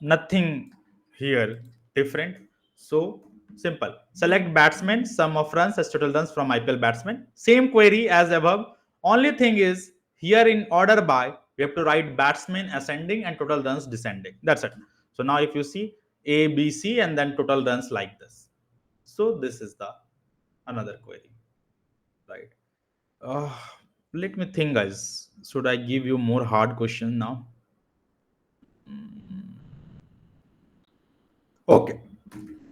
Nothing here different. So simple. Select batsman sum of runs as total runs from IPL batsman. Same query as above. Only thing is here in order by we have to write batsman ascending and total runs descending. That's it. So now if you see A, B, C, and then total runs like this. So this is the another query, right? Uh, Let me think, guys. Should I give you more hard question now? Okay,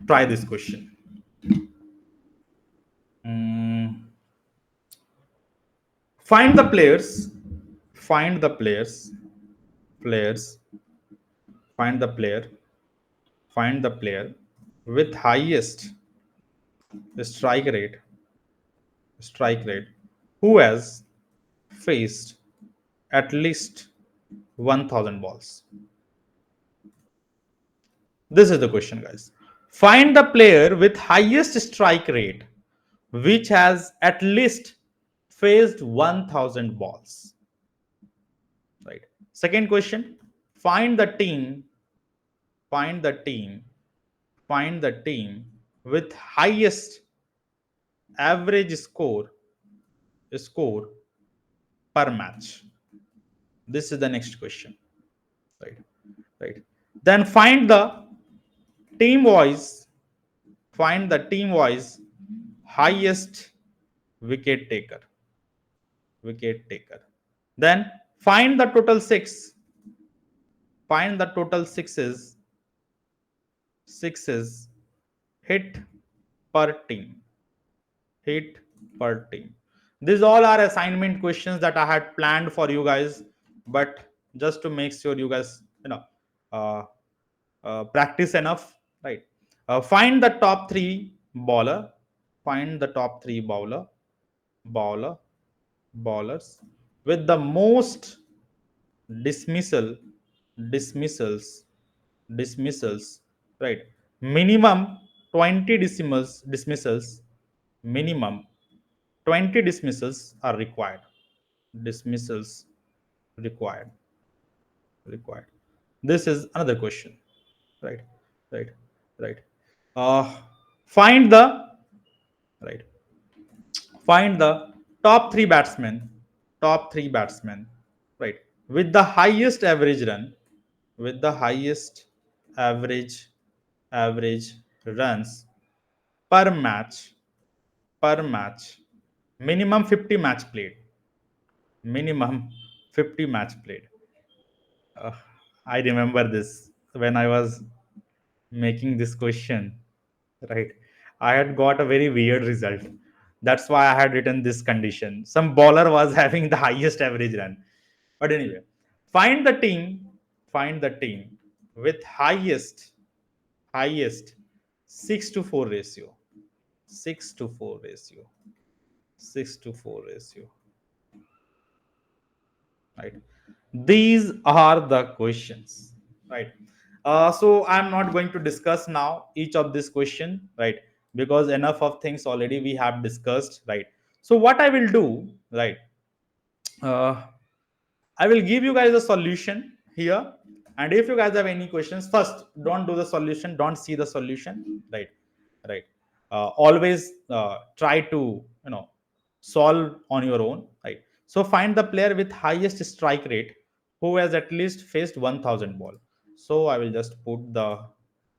try this question. Mm, find the players. Find the players. Players. Find the player. Find the player with highest strike rate. Strike rate. Who has faced at least 1,000 balls. This is the question, guys. Find the player with highest strike rate which has at least faced 1,000 balls. Right. Second question. Find the team. Find the team. Find the team with highest average score per match. This is the next question. Right. Right. Then team wise. Find the team wise highest wicket taker. Wicket taker. Then find the total six. find the total sixes hit per team. Hit per team. These all are assignment questions that I had planned for you guys, but just to make sure you guys, uh, practice enough, right? Find the top three bowler. Find the top three bowler, bowlers with the most dismissal, dismissals, dismissals, right? Minimum 20 dismissals, minimum 20 dismissals are required. Dismissals required, required. This is another question, right? Right, right. Uh, find the right. Find the top three batsmen, right, with the highest average run, with the highest average average runs per match, per match, minimum 50 match played, minimum 50 match played. Uh, I remember this when I was making this question, right? I had got a very weird result. That's why I had written this condition. Some bowler was having the highest average run. But anyway, find the team, find the team with highest 6 to 4 ratio. 6 to 4 ratio. 6 to 4 ratio. Right, these are the questions, right? So I'm not going to discuss now each of this question, right, because enough of things already we have discussed, right? So what I will do, right, uh, I will give you guys a solution here. And if you guys have any questions, first, don't do the solution, don't see the solution, right? Right. Always try to, solve on your own, right? So find the player with highest strike rate who has at least faced 1000 ball. So I will just put the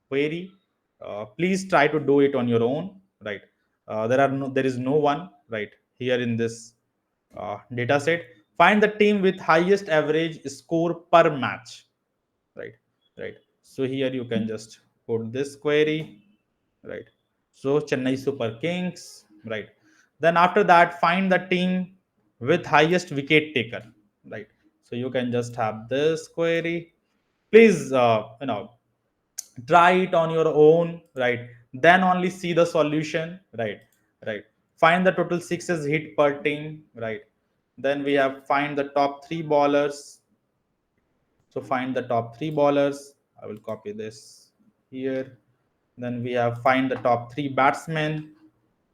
query. Please try to do it on your own, right? There is no one, right, here in this data set. Find the team with highest average score per match, right? Right. So here you can just put this query, right? So Chennai Super Kings, right? Then after that, find the team with highest wicket taker, right? So you can just have this query. Please, try it on your own, right? Then only see the solution, right? Right. Find the total sixes hit per team, right? Then we have find the top three bowlers. So find the top three bowlers. I will copy this here. Then we have find the top three batsmen,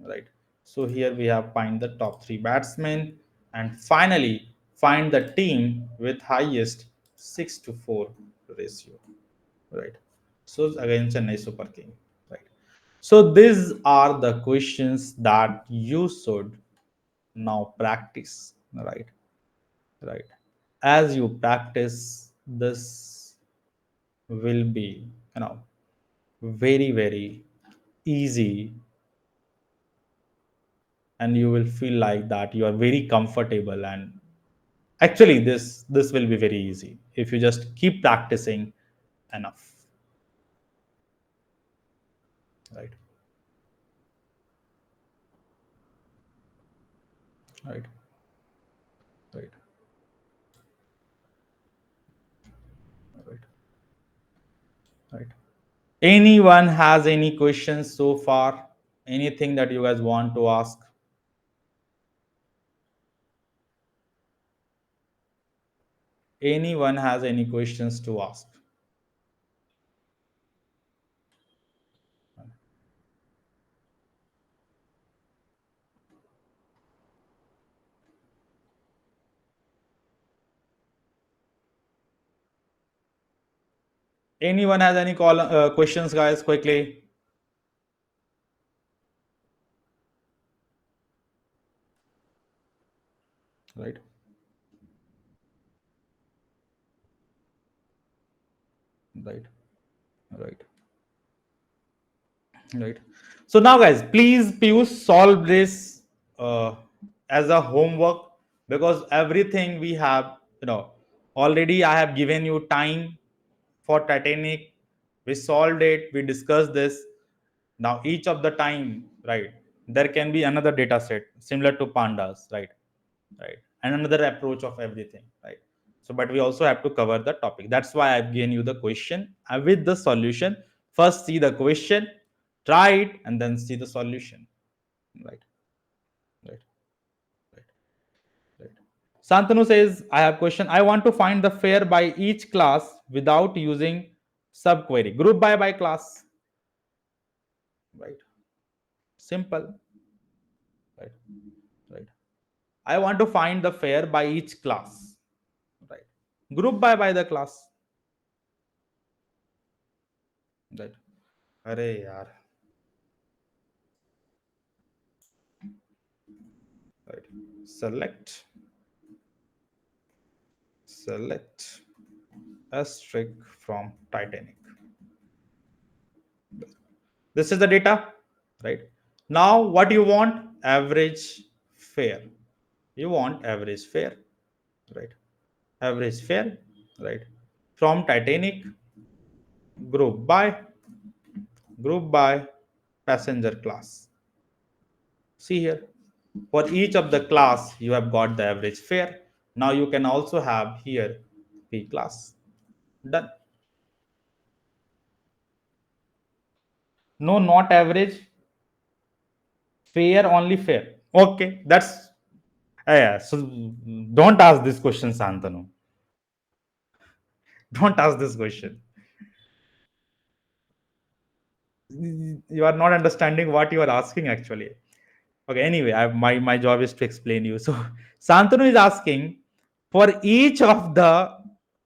right? So here we have find the top three batsmen, and finally find the team with highest 6 to 4 ratio, right? So again, Chennai Super King, right? So these are the questions that you should now practice, right? Right. As you practice, this will be, very easy, and you will feel like that you are very comfortable. And actually, this will be very easy if you just keep practicing enough, right? Right. Right. Right. Right. Anyone has any questions so far? Anything that you guys want to ask? Anyone has any questions to ask? Anyone has any questions, guys? Quickly, right? Right. Right. Right. So now, guys, please Piyush solve this as a homework, because everything we have, already I have given you time for Titanic, we solved it, we discussed this. Now each of the time, right, there can be another data set similar to pandas, right, and another approach of everything, right. So but we also have to cover the topic. That's why I've given you the question with the solution. First see the question, try it, and then see the solution, right, right, right, right. Santanu says, I have question. I want to find the fare by each class without using subquery. Group by class, right, simple, right, right. I want to find the fare by each class, right. Group by the class, right. अरे यार, right. Select a string from Titanic. This is the data, right. Now what you want? Average fare. You want average fare, right. Average fare, right, from Titanic. Group by, group by passenger class. See here, for each of the class you have got the average fare. Now you can also have here P class. Done. No, not average, fare, only fare. Okay, that's yeah. So don't ask this question, Santanu. Don't ask this question. You are not understanding what you are asking actually. Okay, anyway, my job is to explain you. So Santanu is asking for each of the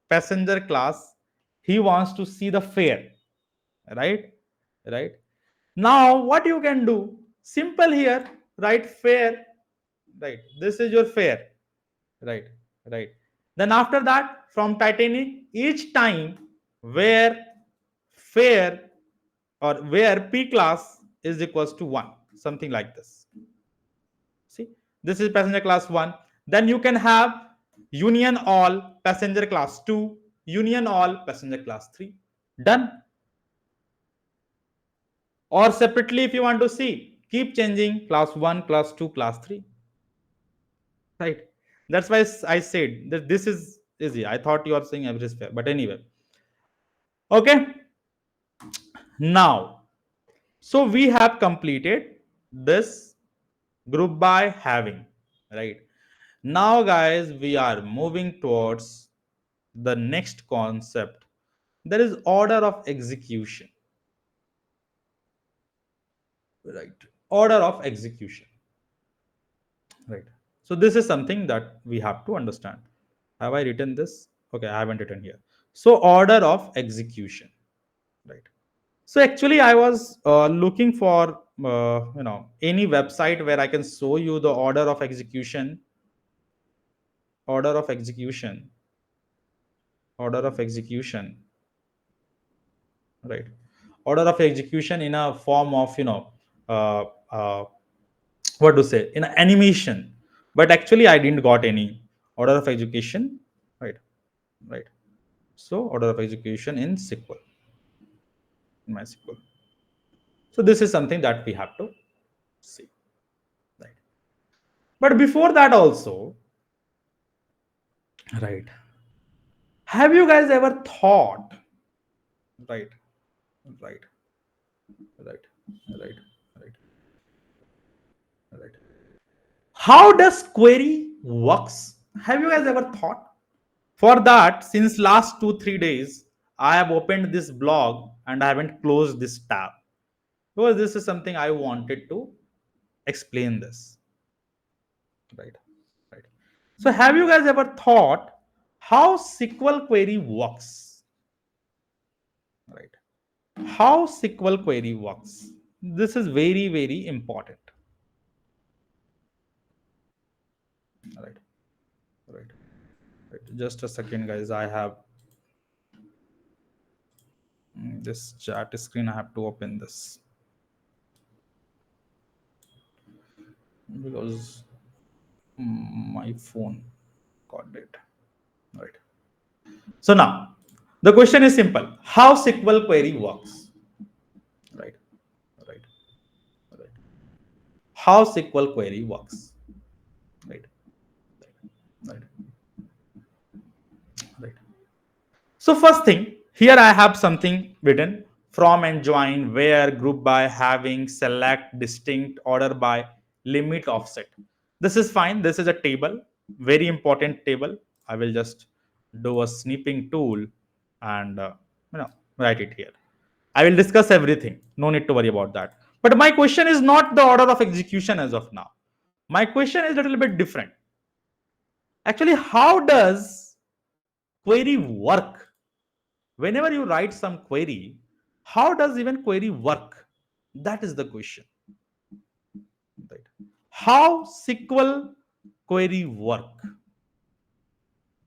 passenger class, he wants to see the fare, right? Right. Now what you can do? Simple here, right? Fare, right? This is your fare, right? Right. Then after that, from Titanic, each time where fare or where P class is equals to 1, something like this. See, this is passenger class 1. Then you can have union all passenger class 2, union all passenger class 3. Done. Or separately, if you want to see, keep changing class 1, class 2, class 3. Right. That's why I said that this is easy. I thought you are saying average fair. But anyway. Okay. Now, so we have completed this group by having, right. Now, guys, we are moving towards the next concept. There is order of execution, right. Order of execution, right. So this is something that we have to understand. Have I written this? Okay, I haven't written here. So order of execution, right. So actually I was looking for any website where I can show you the order of execution, order of execution, right. Order of execution in a form of uh, uh, what to say, in an animation. But actually I didn't got any order of execution, right, right. So order of execution in SQL, in MySQL. So this is something that we have to see, right. But before that also, right, have you guys ever thought, right, right, right, right, right, right, how does query works? Have you guys ever thought? For that, since last 2 3 days, I have opened this blog and I haven't closed this tab because this is something I wanted to explain this, right, right. So have you guys ever thought how SQL query works, right? How SQL query works. This is very important, right, right, right. Just a second, guys. I have this chat screen. I have to open this because my phone got it, right. So now, The question is simple: how SQL query works? Right, right, right. How SQL query works? Right, right, right. So first thing, here I have something written: from and join, where, group by, having, select, distinct, order by, limit, offset. This is fine. This is a table, very important table. I will just do a snipping tool and write it here. I will discuss everything. No need to worry about that. But my question is not the order of execution as of now. My question is a little bit different. Actually, how does query work? Whenever you write some query, how does even query work? That is the question. Right? How SQL query work?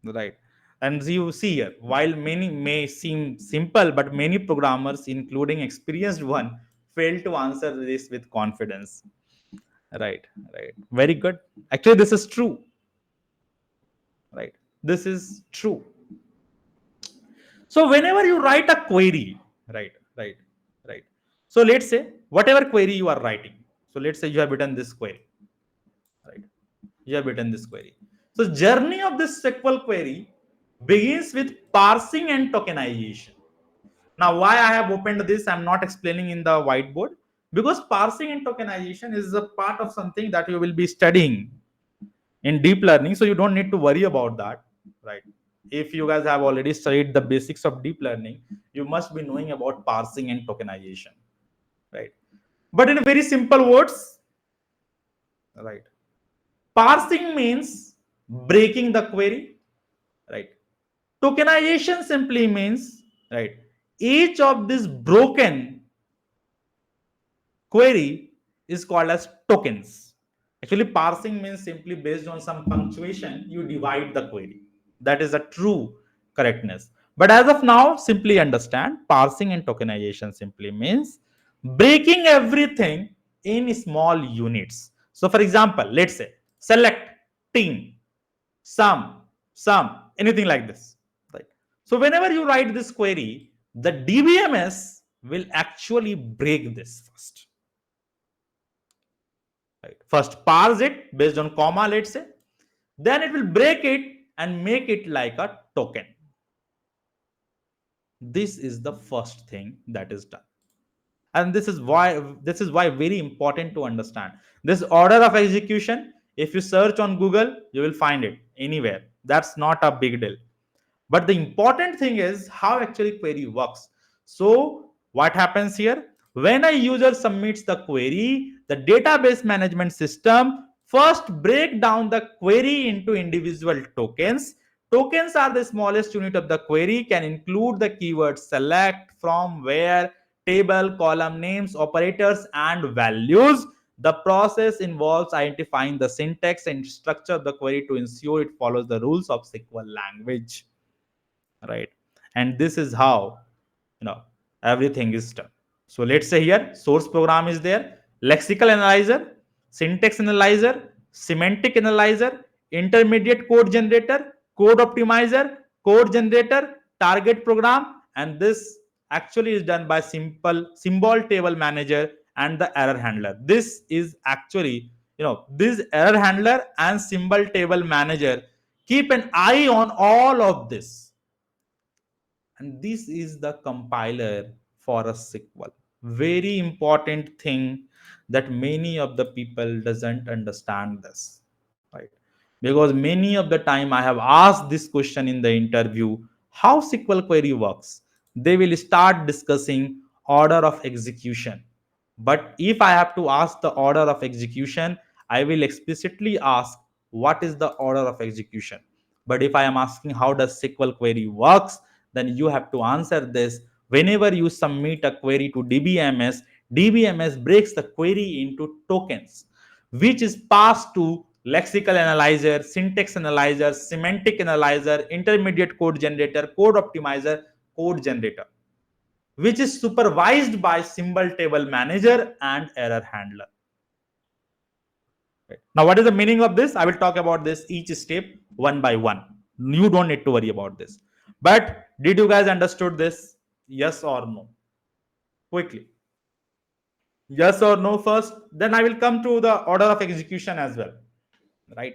Right. And you see here, while many may seem simple, but many programmers, including experienced one, fail to answer this with confidence. Right, right. Very good. Actually, this is true. Right. This is true. So whenever you write a query, right, right, right. So let's say whatever query you are writing. So let's say you have written this query, right? You have written this query. So journey of this SQL query begins with parsing and tokenization. Now, why I have opened this, I'm not explaining in the whiteboard, because parsing and tokenization is a part of something that you will be studying in deep learning, so you don't need to worry about that, right? If you guys have already studied the basics of deep learning, you must be knowing about parsing and tokenization, right? But in very simple words, right, parsing means breaking the query, right? Tokenization simply means, right, each of these broken query is called as tokens. Actually, parsing means simply based on some punctuation, you divide the query. That is a true correctness. But as of now, simply understand parsing and tokenization simply means breaking everything in small units. So, for example, let's say select, team, sum, anything like this. Right. So, whenever you write this query, the DBMS will actually break this first. Right. First parse it based on comma, let's say. Then it will break it and make it like a token. This is the first thing that is done. And this is why very important to understand. This order of execution, if you search on Google, you will find it anywhere. That's not a big deal. But the important thing is how actually query works. So what happens here? When a user submits the query, the database management system first break down the query into individual tokens. Tokens are the smallest unit of the query, can include the keywords select, from, where, table, column names, operators, and values. The process involves identifying the syntax and structure of the query to ensure it follows the rules of SQL language, right? And this is how you know everything is done. So let's say here source program is there: lexical analyzer, syntax analyzer, semantic analyzer, intermediate code generator, code optimizer, code generator, target program. And this actually is done by simple symbol table manager and the error handler. This is actually, this error handler and symbol table manager keep an eye on all of this. And this is the compiler for a SQL. Very important thing that many of the people doesn't understand this, right? Because many of the time I have asked this question in the interview, how SQL query works. They will start discussing order of execution. But if I have to ask the order of execution, I will explicitly ask what is the order of execution. But if I am asking how does SQL query works, then you have to answer this. Whenever you submit a query to DBMS, DBMS breaks the query into tokens, which is passed to lexical analyzer, syntax analyzer, semantic analyzer, intermediate code generator, code optimizer, code generator, which is supervised by symbol table manager and error handler. Right. Now, what is the meaning of this? I will talk about this each step one by one. You don't need to worry about this. But Did you guys understood this? Yes or no? Quickly. Yes or no first. Then I will come to the order of execution as well. Right?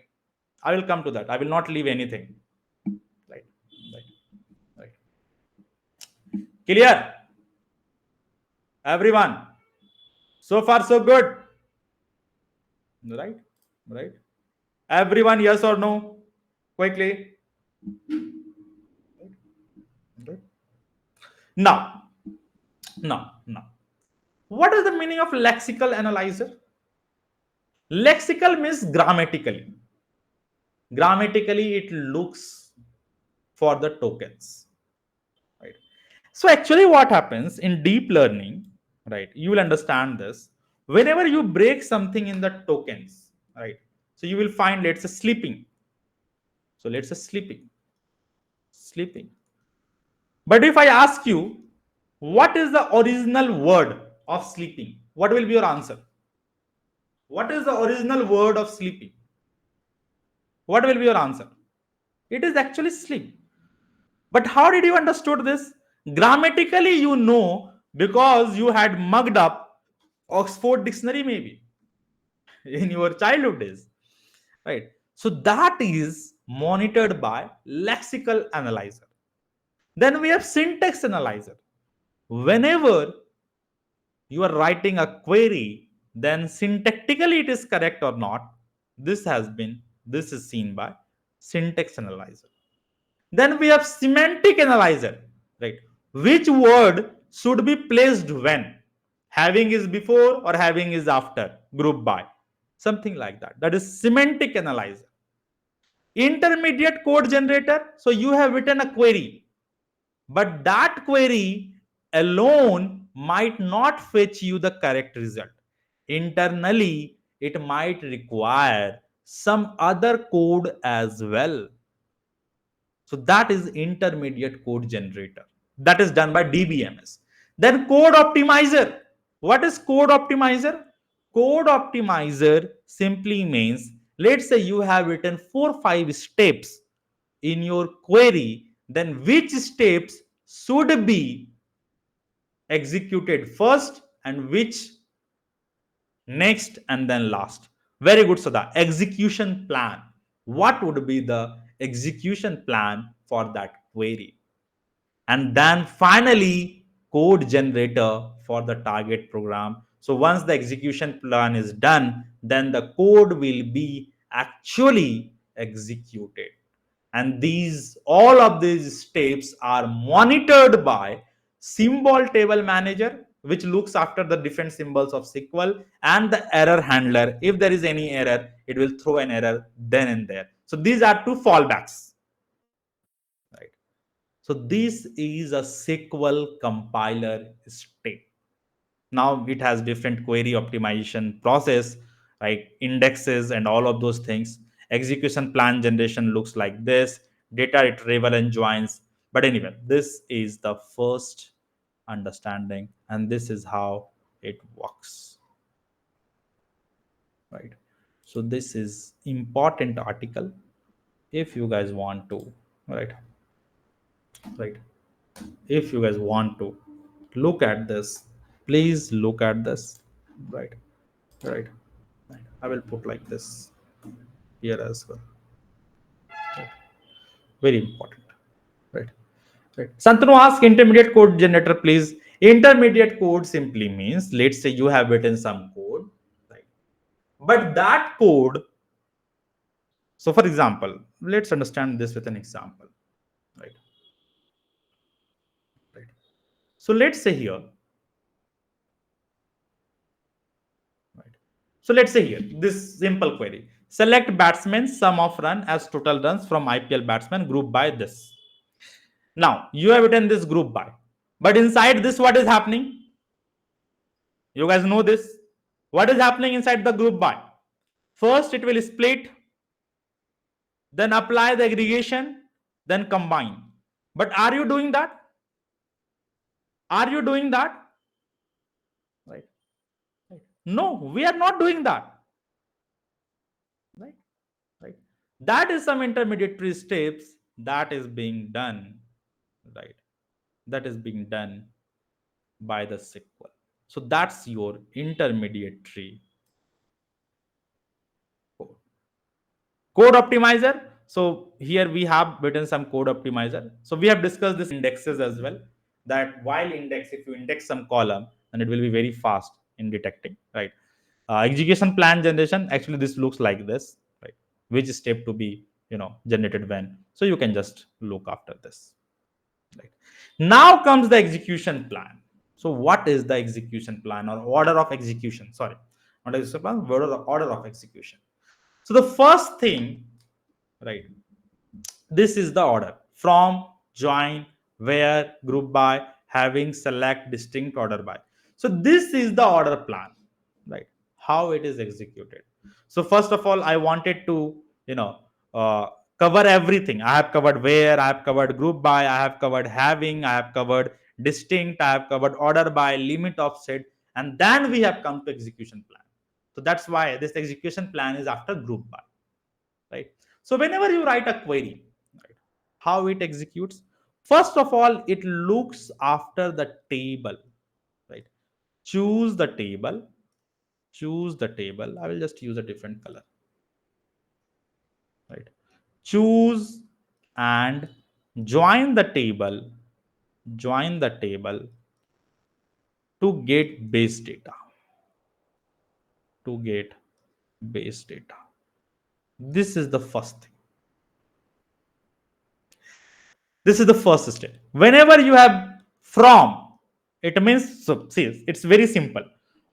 I will come to that. I will not leave anything. Right? Right? Right? Clear? Everyone. So far, so good. Right? Right? Everyone, yes or no? Quickly. Right? Now, now. What is the meaning of lexical analyzer? Lexical means grammatically. Grammatically, it looks for the tokens. Right? So actually, what happens in deep learning, right? You will understand this. Whenever you break something in the tokens, right? So you will find, let's say, sleeping. So let's say sleeping. But if I ask you, what is the original word of sleeping? What will be your answer? What is the original word of sleeping? What will be your answer? It is actually sleep. But how did you understood this? Grammatically, you know, because you had mugged up Oxford Dictionary maybe in your childhood days, right? So that is monitored by lexical analyzer. Then we have syntax analyzer. Whenever you are writing a query, then syntactically it is correct or not. This is seen by syntax analyzer. Then we have semantic analyzer, right? Which word should be placed when? Having is before or having is after, group by. Something like that. That is semantic analyzer. Intermediate code generator. So you have written a query, but that query alone might not fetch you the correct result. Internally, it might require some other code as well. So that is intermediate code generator. That is done by DBMS. Then code optimizer. What is code optimizer? Code optimizer simply means, let's say you have written 4 5 steps in your query, then which steps should be executed first and which next and then last. Very good. So the execution plan. What would be the execution plan for that query? And then finally, code generator for the target program. So once the execution plan is done, then the code will be actually executed. And these all of these steps are monitored by symbol table manager, which looks after the different symbols of SQL, and the error handler. If there is any error, it will throw an error then and there. So these are two fallbacks, right? So this is a SQL compiler step. Now it has different query optimization process, right? Indexes and all of those things. Execution plan generation looks like this. Data retrieval and joins. But anyway, this is the first understanding, and this is how it works, right? So this is important article if you guys want to, right? Right. If you guys want to look at this, please look at this, right? Right. Right. I will put like this here as well. Right. Very important, right? Right. Santanu, ask intermediate code generator, please. Intermediate code simply means, let's say you have written some code, right? But that code, so for example, let's understand this with an example, right? Right. So let's say here, right? So let's say here, this simple query. Select batsman sum of run as total runs from IPL batsman group by this. Now, you have written this group by. But inside this, what is happening? You guys know this. What is happening inside the group by? First, it will split, then apply the aggregation, then combine. But are you doing that? Are you doing that? Right. Right. No, we are not doing that. Right. Right. That is some intermediary steps that is being done. right? That is being done by the SQL. So that's your intermediary code. Code optimizer. So here we have written some code optimizer. So we have discussed this indexes as well, that while index, if you index some column, then it will be very fast in detecting, right? Execution plan generation, actually this looks like this, right? Which step to be, generated when. So you can just look after this, right? Now comes the execution plan. So what is the execution plan, or order of execution? Sorry, not execution plan, order of execution. So the first thing, right, this is the order: from, join, where, group by, having, select, distinct, order by. So this is the order plan, right? How it is executed. So first of all, I wanted to, you know uh, cover everything. I have covered where, I have covered group by, I have covered having, I have covered distinct, I have covered order by, limit, offset, and then we have come to execution plan. So that's why this execution plan is after group by, right? So whenever you write a query, right, how it executes, first of all it looks after the table, right? choose the table Choose the table. I will just use a different color, right? Choose and join the table, join the table to get base data, to get base data. This is the first thing. This is the first step. Whenever you have from, it means, so see, it's very simple.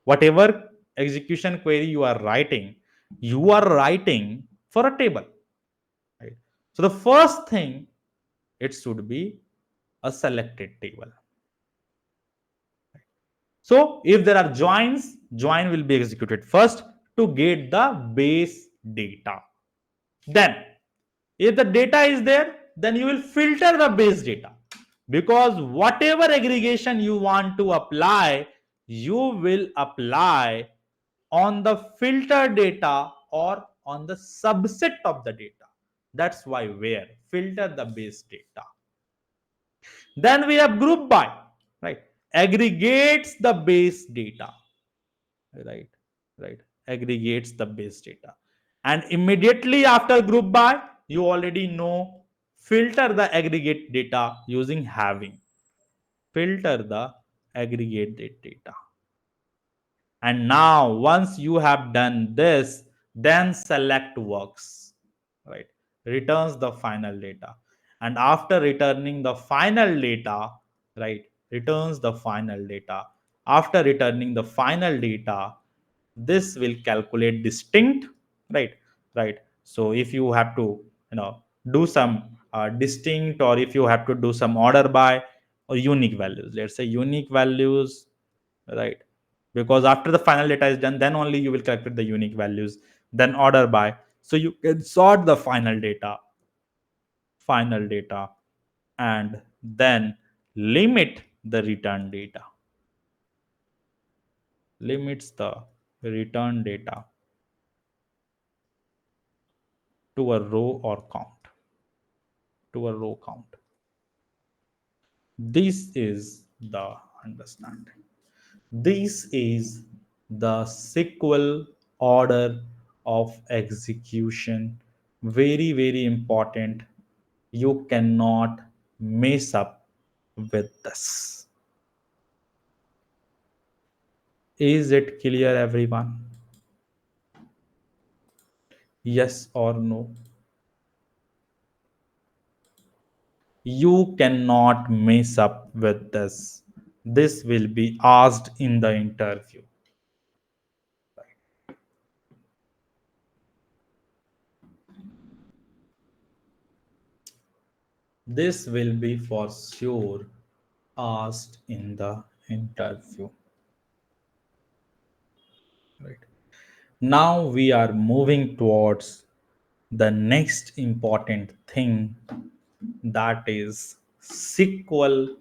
Whatever execution query you are writing for a table, right? So the first thing, it should be a selected table. So if there are joins, join will be executed first to get the base data. Then if the data is there, then you will filter the base data, because whatever aggregation you want to apply, you will apply on the filter data or on the subset of the data. That's why where filter the base data. Then we have group by, right? Aggregates the base data, right? Right, aggregates the base data. And immediately after group by, you already know, filter the aggregate data using having. Filter the aggregate data. And now once you have done this, then select works, right? Returns the final data. And after returning the final data, right, returns the final data. After returning the final data, this will calculate distinct, right? Right. So if you have to, do some distinct, or if you have to do some order by, or unique values, let's say unique values, right? Because after the final data is done, then only you will calculate the unique values, then order by. So you can sort the final data, and then limit the return data, limits the return data to a row or count, to a row count. This is the understanding. This is the SQL order of execution. Very, very important. You cannot mess up with this. Is it clear, everyone? Yes or no? You cannot mess up with this. This will be asked in the interview. This will be for sure asked in the interview. Right. Now we are moving towards the next important thing, that is SQL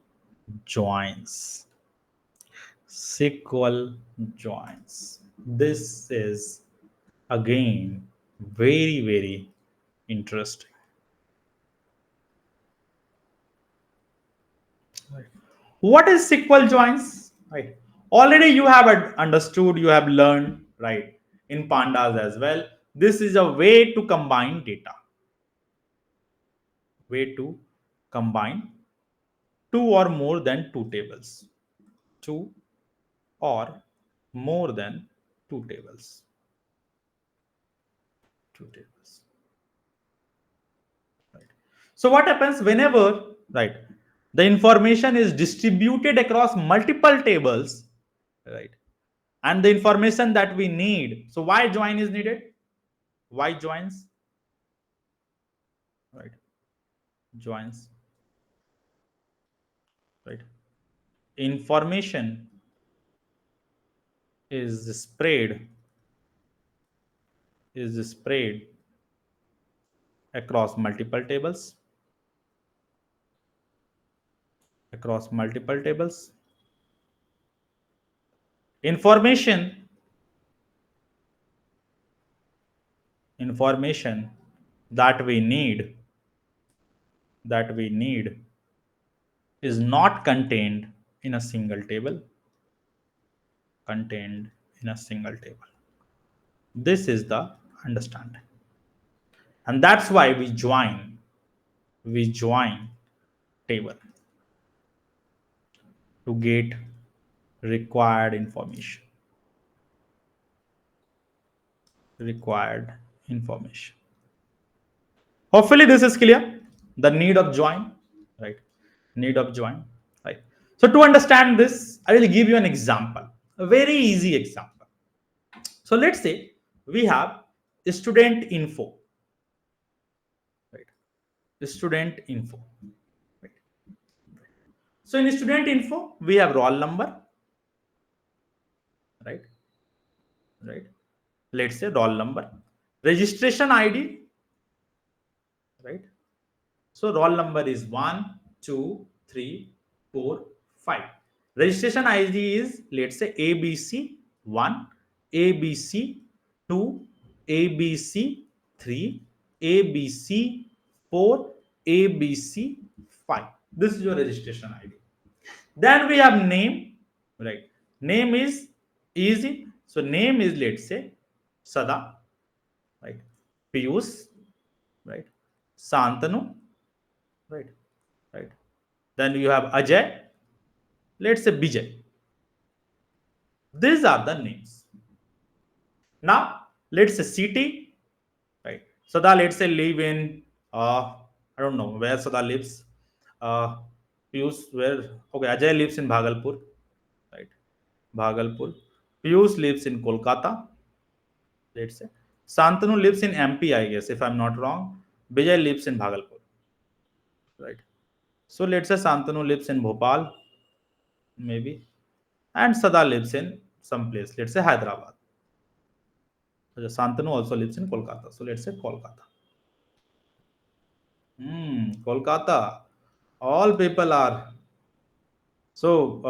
joins. SQL joins. This is again very, very interesting. What is SQL joins? Right. Already you have understood, you have learned, right, in pandas as well. This is a way to combine data. Way to combine two or more than two tables. Two or more than two tables. Two tables. Right. So what happens whenever, right, the information is distributed across multiple tables, right, and the information that we need. So why join is needed? Why joins? Right. Joins. Right. Information is spread across multiple tables. Across multiple tables. Information that we need is not contained in a single table. Contained in a single table. This is the understanding, and that's why we join table to get required information. Required information. Hopefully this is clear. The need of join, right? Need of join, right? So to understand this, I will give you an example, a very easy example. So let's say we have student info, right? Student info, right? So in student info we have roll number, right? Right. Let's say roll number, registration ID, right? So roll number is 1, 2, 3, 4, 5. Registration ID is, let's say, ABC 1, ABC 2, ABC 3, ABC 4, ABC 5. This is your registration ID. Then we have name, right? Name is easy. So name is, let's say, Sada, right? Piyush, right? Santanu, right? Right. Then you have Ajay, let's say Bijay. These are the names. Now let's say city, right? Sada, let's say live in I don't know where Sada lives. Uh Piyush, where, okay, Ajay lives in Bhagalpur, right? Bhagalpur. Piyush lives in Kolkata, let's say. Santanu lives in MP, I guess, if I'm not wrong. Bijay lives in Bhagalpur, right? So let's say Santanu lives in Bhopal, maybe, and Sada lives in some place, let's say Hyderabad. So Santanu also lives in Kolkata. So let's say Kolkata. Kolkata. All people are. So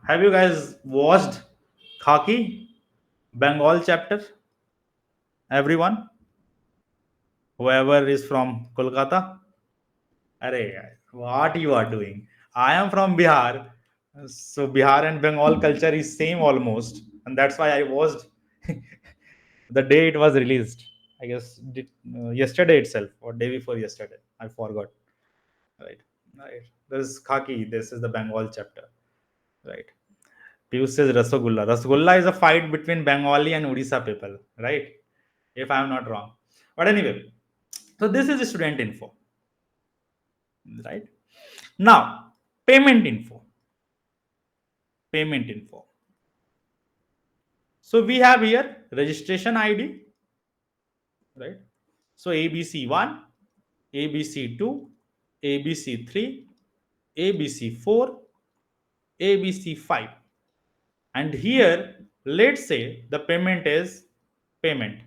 have you guys watched Khaki Bengal chapter? Everyone, whoever is from Kolkata. Arey, what you are doing? I am from Bihar, so Bihar and Bengal culture is same almost, and that's why I watched the day it was released. I guess yesterday itself or day before yesterday. I forgot. Right. Right. There's Khaki. This is the Bengal chapter. Right. Piyush says Rasagulla. Rasagulla is a fight between Bengali and Odisha people. Right. If I'm not wrong. But anyway, so this is student info. Right. Now, payment info. Payment info. So we have here registration ID. Right. So ABC1, ABC2, ABC3, ABC4, ABC5. And here, let's say the payment is payment.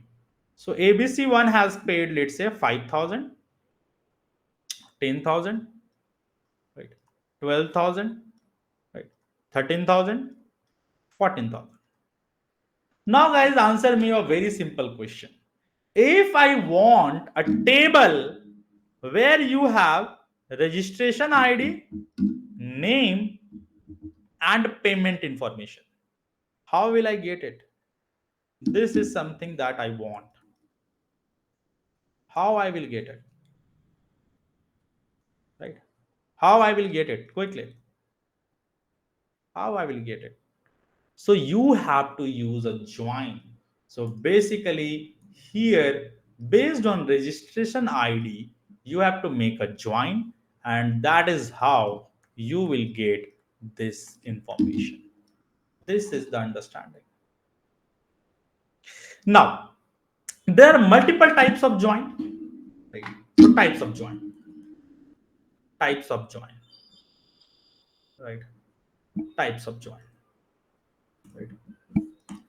So ABC1 has paid, let's say, 5,000, 10,000, right? 12,000, right? 13,000, 14,000. Now, guys, answer me a very simple question. If I want a table where you have registration ID, name and payment information. How will I get it? This is something that I want. How I will get it? Right? How I will get it? Quickly. How I will get it? So you have to use a join. So basically here, based on registration ID, you have to make a join, and that is how you will get this information. This is the understanding. Now, there are multiple types of join. Right? So types of join. Types of join. Right? Types of join. Right?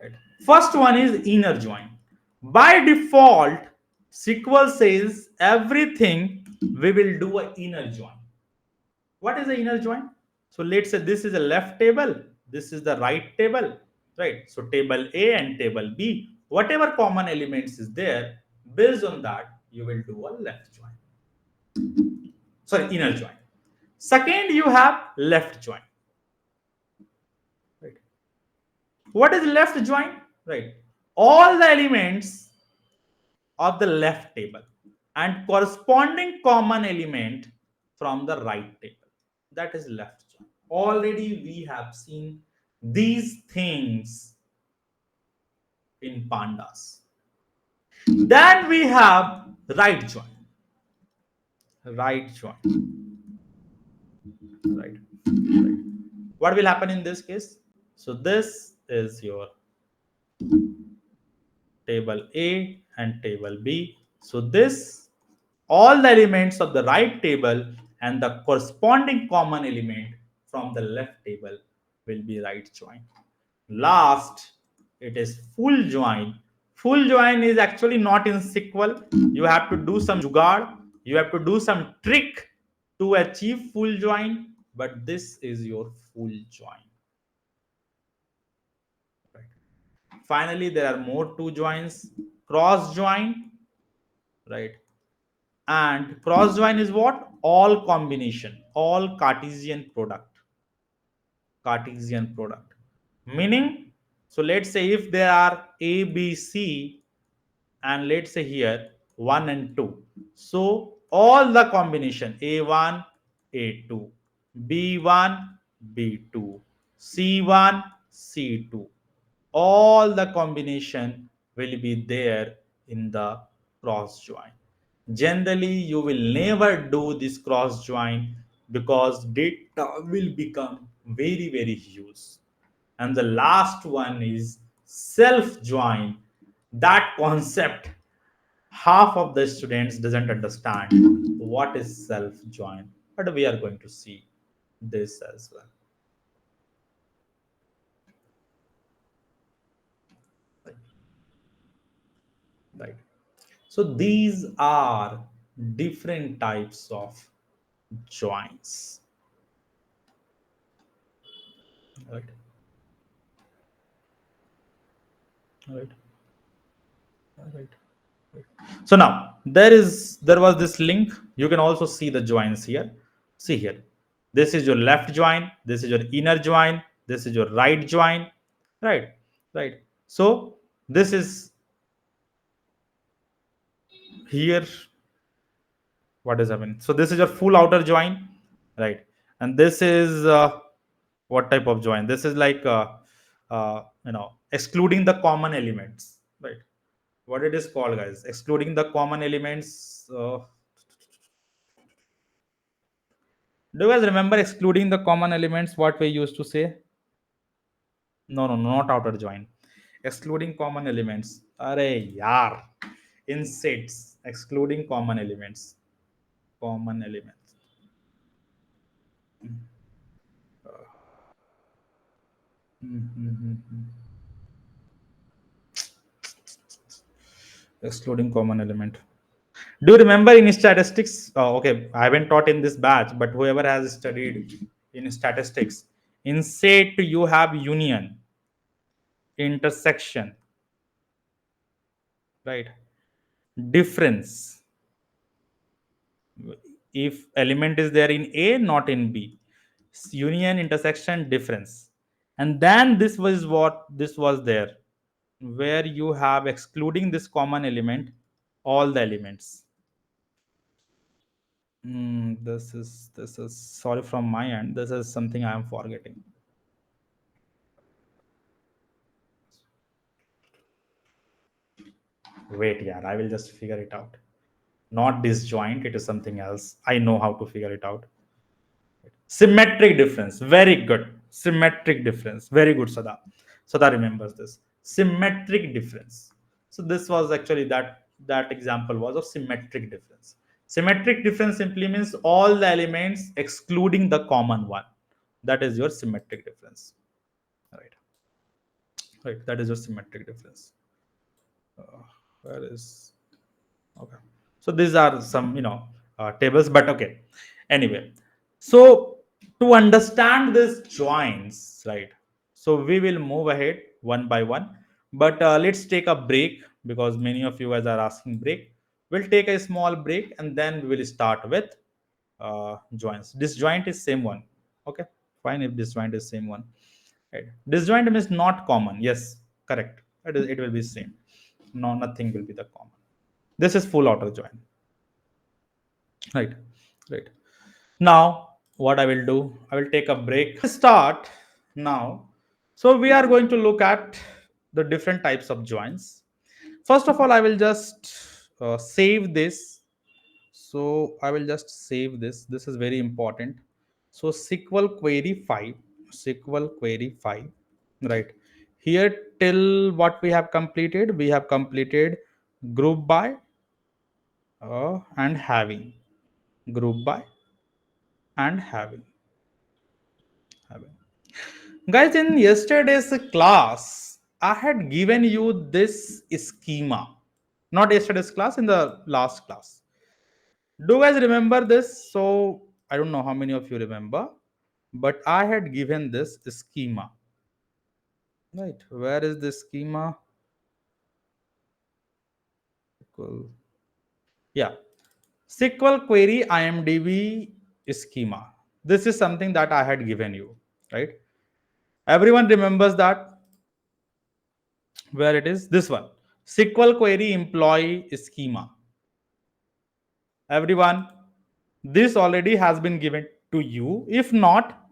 Right. First one is inner join. By default, SQL says everything we will do a inner join. What is the inner join? So let's say this is a left table, this is the right table, right? So table A and table B, whatever common elements is there, based on that, you will do a left join. Sorry, inner join. Second, you have left join. Right. What is left join? Right. All the elements of the left table and corresponding common element from the right table. That is left join. Already we have seen these things in pandas. Then we have right join. Right join. Right. Right. What will happen in this case? So this is your table A and table B. So this all the elements of the right table and the corresponding common element from the left table will be right join. Last, it is full join. Full join is actually not in SQL. You have to do some jugaad. You have to do some trick to achieve full join. But this is your full join. Right. Finally, there are more two joins. Cross join, right? And cross join is what? All combination, all Cartesian product. Cartesian product. Meaning, so let's say if there are A, B, C, and let's say here 1 and 2. So all the combination A1, A2, B1, B2, C1, C2, all the combination will be there in the cross join. Generally, you will never do this cross join because data will become very, very huge. And the last one is self join. That concept, half of the students doesn't understand what is self join, but we are going to see this as well. Right. So these are different types of joins. Right. Right. Right. So now there was this link. You can also see the joins here. See here. This is your left join. This is your inner join. This is your right join. Right. Right. So this is here. What is happening? So this is your full outer join, right? And this is what type of join? This is like excluding the common elements, right? What it is called, guys? Excluding the common elements. Do you guys remember excluding the common elements? What we used to say? No, no, not outer join. Excluding common elements. Are yaar. In sets, excluding common elements. Common elements. Mhm. Excluding common element. Do you remember in statistics? Okay, I haven't taught in this batch, but whoever has studied in statistics, in set you have union, intersection, right? Difference. If element is there in A, not in B. union, intersection, difference. And then this was what this was there, where you have excluding this common element, all the elements. This is sorry from my end. This is something I am forgetting. Wait, yeah, I will just figure it out. Not disjoint, it is something else. I know how to figure it out. Symmetric difference. Very good. Symmetric difference. Very good, Sada. Sada remembers this. Symmetric difference. So this was actually that example was of symmetric difference. Symmetric difference simply means all the elements excluding the common one. That is your symmetric difference. Right. Right. That is your symmetric difference. Where is okay? So these are some tables, but okay. Anyway, so to understand this joins, right? So we will move ahead one by one, but let's take a break because many of you guys are asking break. We'll take a small break and then we will start with joints. Disjoint is same one. Okay, fine if disjoint is same one. Right. Disjoint means not common. Yes, correct. It will be same. No, nothing will be the common. This is full outer join. Right. Right. Now, what I will do, I will take a break. Start now. So we are going to look at the different types of joins. First of all, I will just save this. So I will just save this. This is very important. So SQL query 5, SQL query 5, right? Here till what we have completed, we have completed group by and having, group by and having. Guys, in yesterday's class, I had given you this schema. Not yesterday's class, in the last class. Do you guys remember this? So, I don't know how many of you remember, but I had given this schema. Right, where is the schema? Cool. Yeah, SQL query IMDb schema. This is something that I had given you, right? Everyone remembers that, where it is? This one. SQL query employee schema. Everyone, this already has been given to you. If not,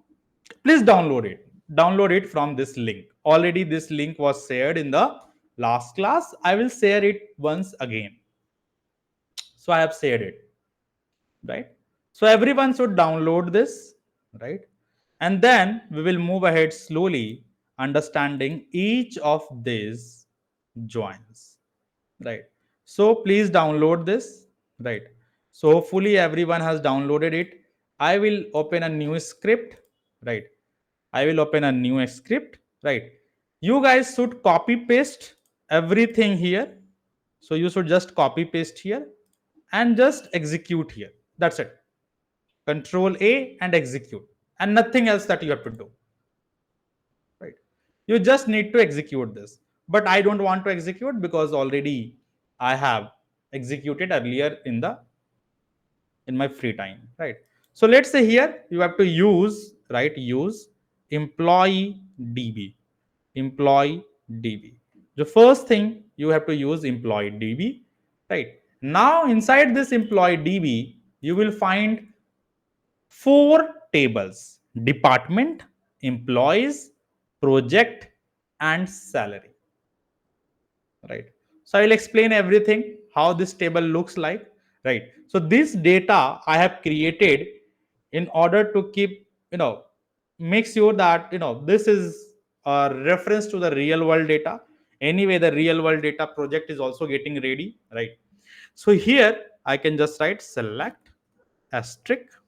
please download it. Download it from this link. Already this link was shared in the last class. I will share it once again. So I have shared it, right? So everyone should download this, right? And then we will move ahead slowly, understanding each of these joins, right? So please download this, right? So hopefully everyone has downloaded it. I will open a new script, right? I will open a new script, right? You guys should copy paste everything here. So you should just copy paste here and just execute here. That's it. Control A and execute, and nothing else that you have to do, right? You just need to execute this, but I don't want to execute because already I have executed earlier in my free time, right? So let's say here you have to use, right, use employee db, employee db. The first thing you have to use employee db, right? Now inside this employee db you will find four tables: department, employees, project, and salary, right? So I will explain everything how this table looks like, right? So this data I have created in order to keep, make sure that this is a reference to the real world data. Anyway, the real world data project is also getting ready, right? So here I can just write select asterisk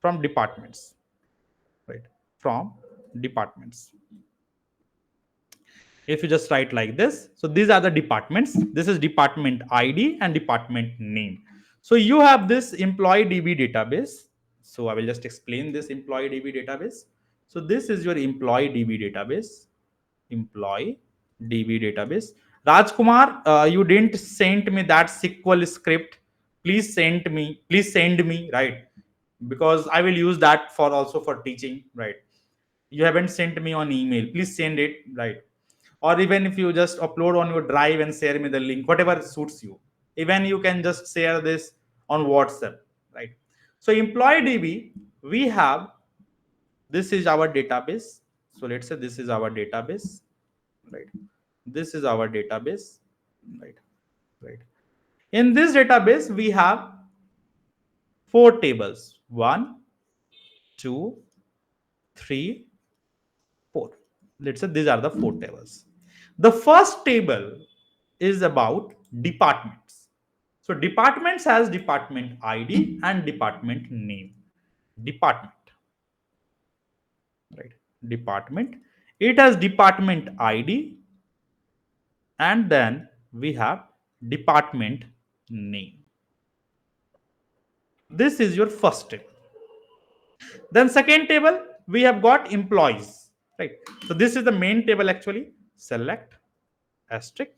from departments, right? From departments. If you just write like this, so these are the departments. This is department id and department name. So you have this employee db database. So I will just explain this employee db database. So this is your employee db database, employee db database. Rajkumar, you didn't send me that SQL script. Please send me, right? because I will use that for also for teaching, right? You haven't sent me on email, please send it, right? Or even if you just upload on your drive and share me the link, whatever suits you. Even you can just share this on WhatsApp, right? So employee DB, we have, this is our database. So let's say this is our database, right? This is our database, right? Right. In this database, we have four tables: one, two, three, four. Let's say these are the four tables. The first table is about departments. So departments has department ID and department name. Department, right? Department. It has department ID, and then we have department name. This is your first table. Then second table, we have got employees, right? So this is the main table actually. Select asterisk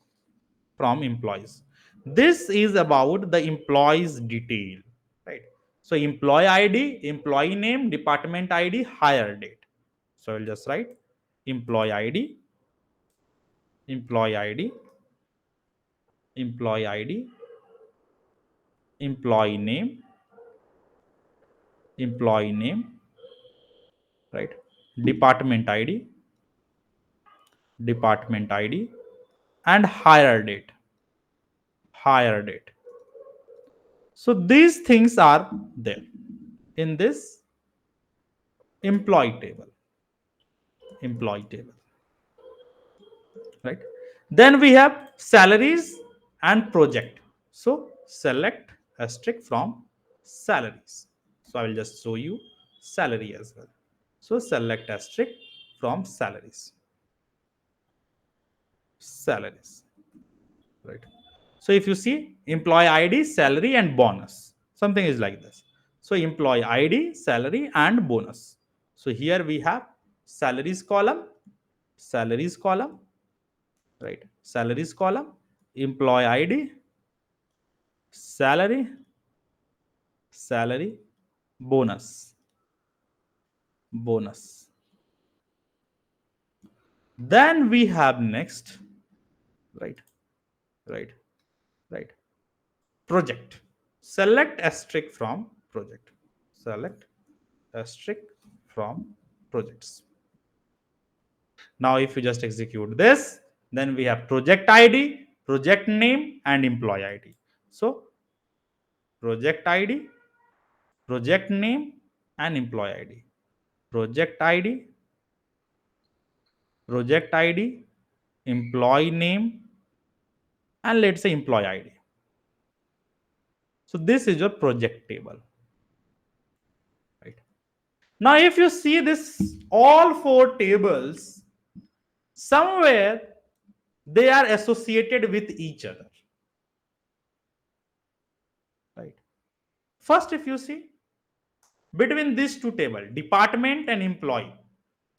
from employees. This is about the employees detail, right? So employee ID, employee name, department ID, hire date. So I'll just write employee ID, employee ID, employee ID, employee name, right? Department ID, department ID, and hire date. Hire date. So these things are there in this employee table. Employee table, right? Then we have salaries and project. So select asterisk from salaries. So I will just show you salary as well. So select asterisk from salaries. Salaries, right? So if you see employee ID, salary, and bonus, something is like this. So employee ID, salary, and bonus. So here we have salaries column, right? Salaries column, employee ID, salary, salary, bonus, bonus. Then we have next, right, right, right, project. Select asterisk from project. Select asterisk from projects. Now if you just execute this, then we have project ID, project name, and employee ID. So project ID, project name, and employee ID. Project ID, project ID, employee name, and let's say employee ID. So this is your project table, right? Now if you see this, all four tables, somewhere they are associated with each other, right? First, if you see between these two tables, department and employee,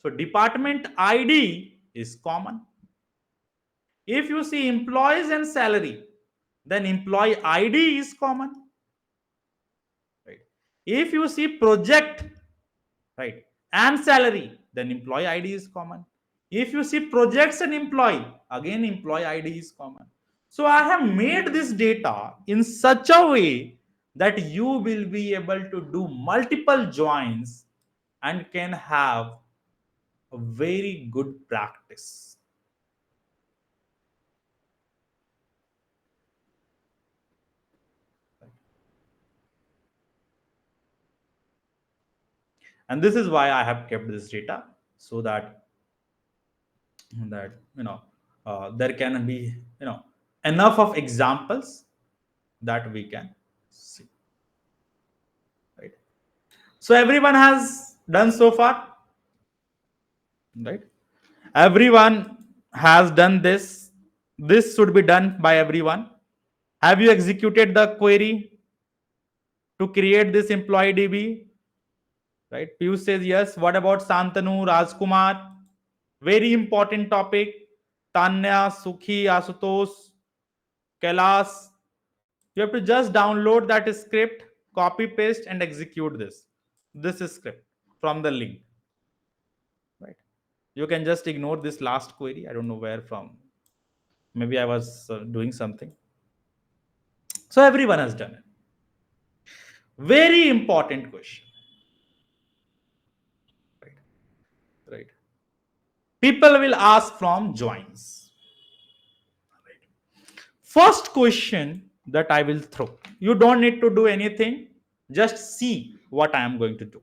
so department ID is common. If you see employees and salary, then employee ID is common, right? If you see project, right, and salary, then employee ID is common. If you see projects and employee, again employee ID is common. So I have made this data in such a way that you will be able to do multiple joins and can have a very good practice. And this is why I have kept this data, so that there can be enough of examples that we can see, right? So everyone has done so far, right? Everyone has done this. This should be done by everyone. Have you executed the query to create this employee DB? Right? Piyush says yes. What about Santanu, Rajkumar? Very important topic. Tanya, Sukhi, Asutosh, Kailas. You have to just download that script, copy paste, and execute this. This is script from the link, right? You can just ignore this last query. I don't know where from. Maybe I was doing something. So everyone has done it. Very important question, right? Right. People will ask from joins. First question that I will throw. You don't need to do anything. Just see what I am going to do.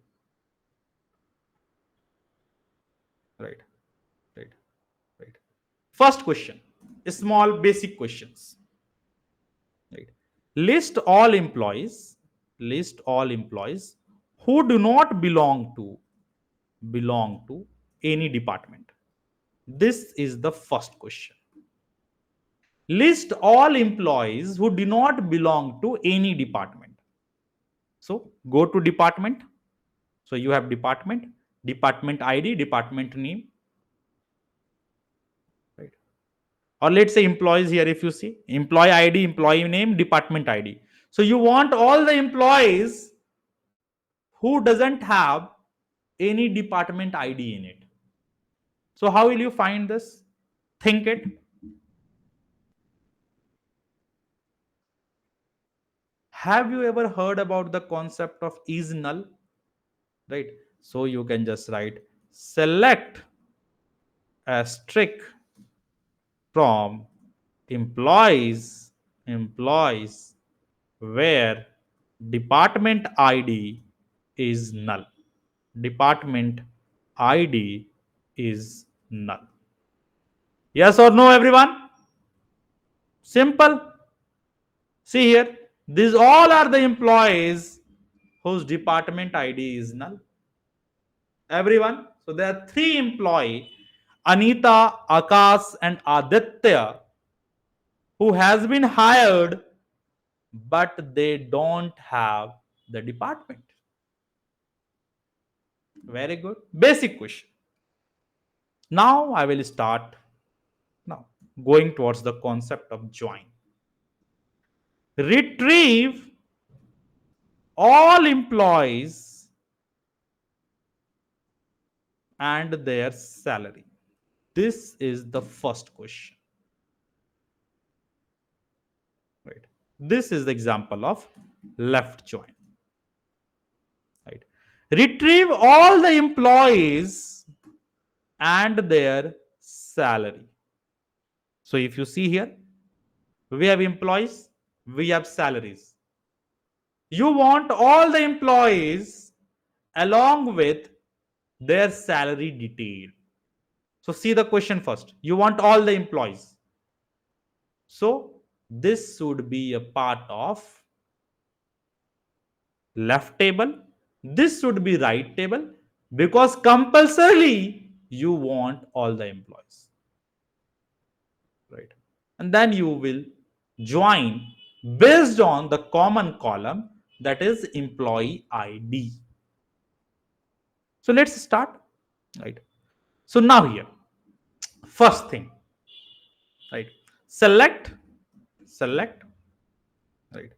Right. Right. Right. First question. Small basic questions. Right. List all employees. List all employees who do not belong to any department. This is the first question. List all employees who do not belong to any department. So go to department. So you have department, department ID, department name, right? Or let's say employees here. If you see employee ID, employee name, department ID. So you want all the employees who doesn't have any department ID in it. So how will you find this? Think it. Have you ever heard about the concept of is null? Right. So you can just write select asterisk from employees where department ID is null. Department ID is null. Yes or no, everyone? Simple. See here, these all are the employees whose department ID is null. Everyone. So there are three employees, Anita, Akash, and Aditya, who has been hired, but they don't have the department. Very good. Basic question. Now I will start now going towards the concept of join. Retrieve all employees and their salary. This is the first question. Right. This is the example of left join. Right. Retrieve all the employees and their salary. So if you see here, we have employees, we have salaries. You want all the employees along with their salary detail. So see the question first. You want all the employees. So this should be a part of left table. This should be right table because compulsorily you want all the employees. Right. And then you will join based on the common column, that is employee ID. So let's start. Right. So now here, first thing, right? Select. Right.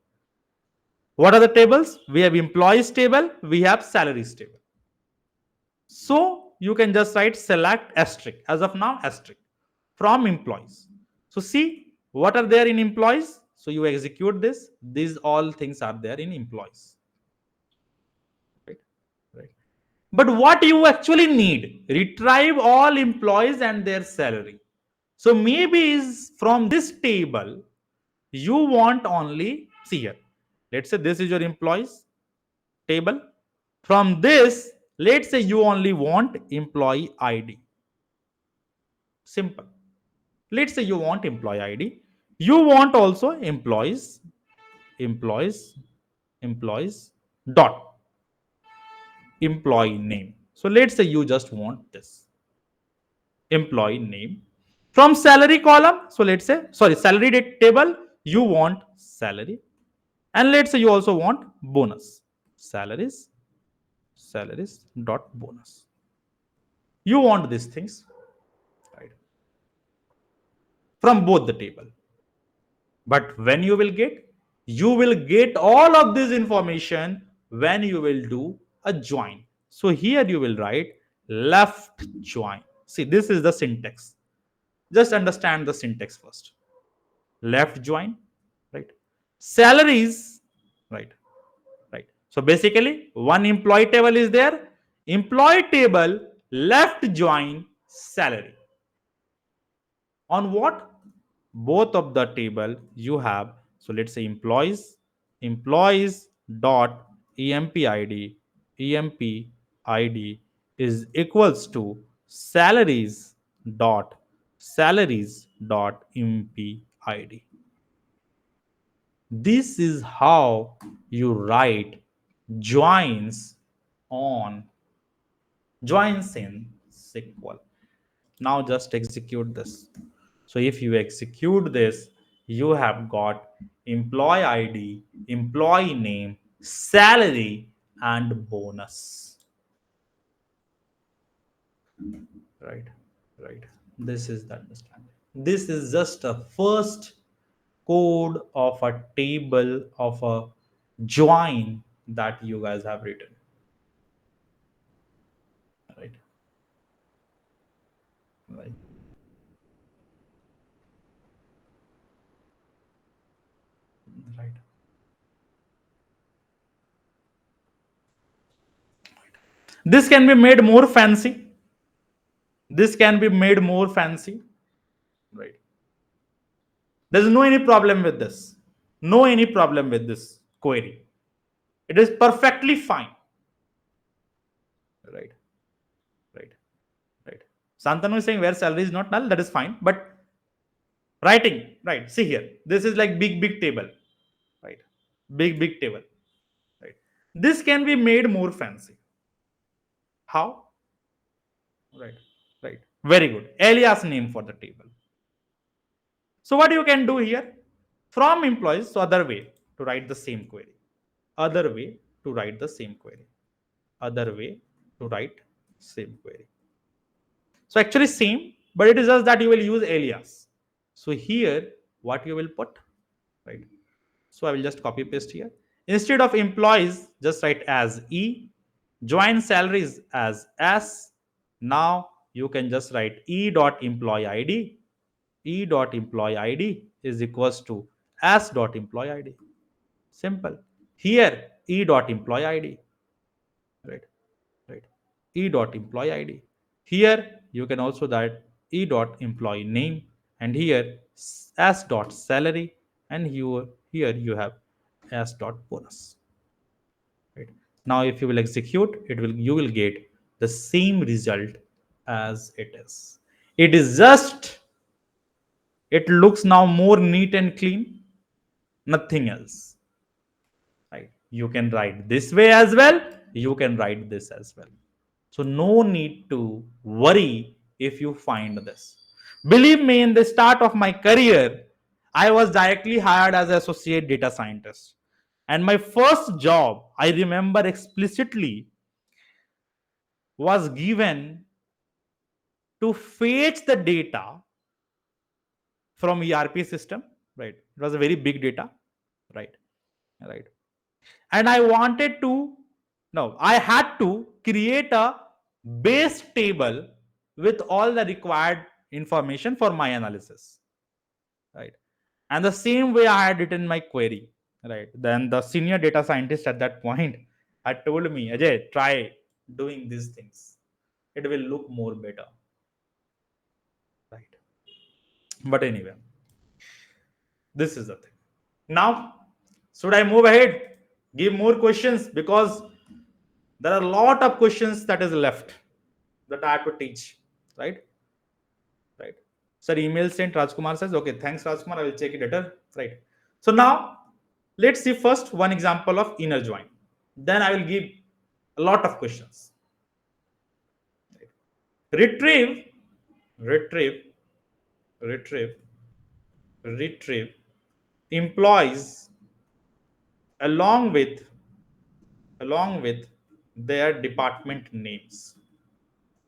What are the tables? We have employees table, we have salaries table. So you can just write select asterisk. As of now, asterisk from employees. So see what are there in employees. So you execute this. These all things are there in employees. Right. Right. But what you actually need, retrieve all employees and their salary. So maybe is from this table, you want only, see here, let's say this is your employees table. From this, let's say you only want employee ID. Simple. Let's say you want employee ID. You want also employees, dot employee name. So let's say you just want this employee name. From salary column, so let's say, sorry, salary table, you want salary. And let's say you also want bonus. Salaries dot bonus. You want these things, right, from both the table. But when you will get all of this information when you will do a join. So here you will write left join. See, this is the syntax. Just understand the syntax first. Left join, right? Salaries, right? Right. So basically, one employee table is there. Employee table left join salary. On what? Both of the table you have. So let's say employees dot empid empid is equals to dot salaries dot empid. This is how you write joins on joins in SQL. Now just execute this. So if you execute this, you have got employee ID, employee name, salary, and bonus. Right, right. This is the understanding. This is just a first code of a table of a join that you guys have written. Right, right, right. This can be made more fancy. This can be made more fancy. Right. There's no any problem with this. No any problem with this query. It is perfectly fine. Right. Right. Right. Santanu is saying where salary is not null, that is fine. But writing, right? See here. This is like big table. Right. Big table. Right. This can be made more fancy. How? Right. Right. Very good. Alias name for the table. So what you can do here? From employees, so other way to write the same query. Other way to write the same query. Other way to write same query. So actually same, but it is just that you will use alias. So here, what you will put, right? So I will just copy paste here. Instead of employees, just write as E. Join salaries as S. Now you can just write E dot employee ID. E dot employee ID is equals to S dot employee ID. Simple. Here E dot employee ID. Right. Right. E dot employee ID. Here you can also that E dot employee name, and here S dot salary, and here you have S dot bonus. Right. Now if you will execute, you will get the same result as it is. It is just, it looks now more neat and clean, nothing else. Right. You can write this way as well, you can write this as well. So no need to worry if you find this. Believe me, in the start of my career, I was directly hired as an associate data scientist. And my first job, I remember explicitly, was given to fetch the data from ERP system. Right. It was a very big data. Right. Right. And I wanted to, no, I had to create a base table with all the required information for my analysis. Right. And the same way I had written my query. Right. Then the senior data scientist at that point had told me, Ajay, try doing these things. It will look more better. Right. But anyway, this is the thing. Now, should I move ahead? Give more questions, because there are a lot of questions that is left that I have to teach. Right? Right. Sir, email sent. Rajkumar says, okay, thanks, Rajkumar. I will check it later. Right. So now let's see first one example of inner join. Then I will give a lot of questions. Right. Retrieve, retrieve, retrieve, retrieve employees along with along with their department names.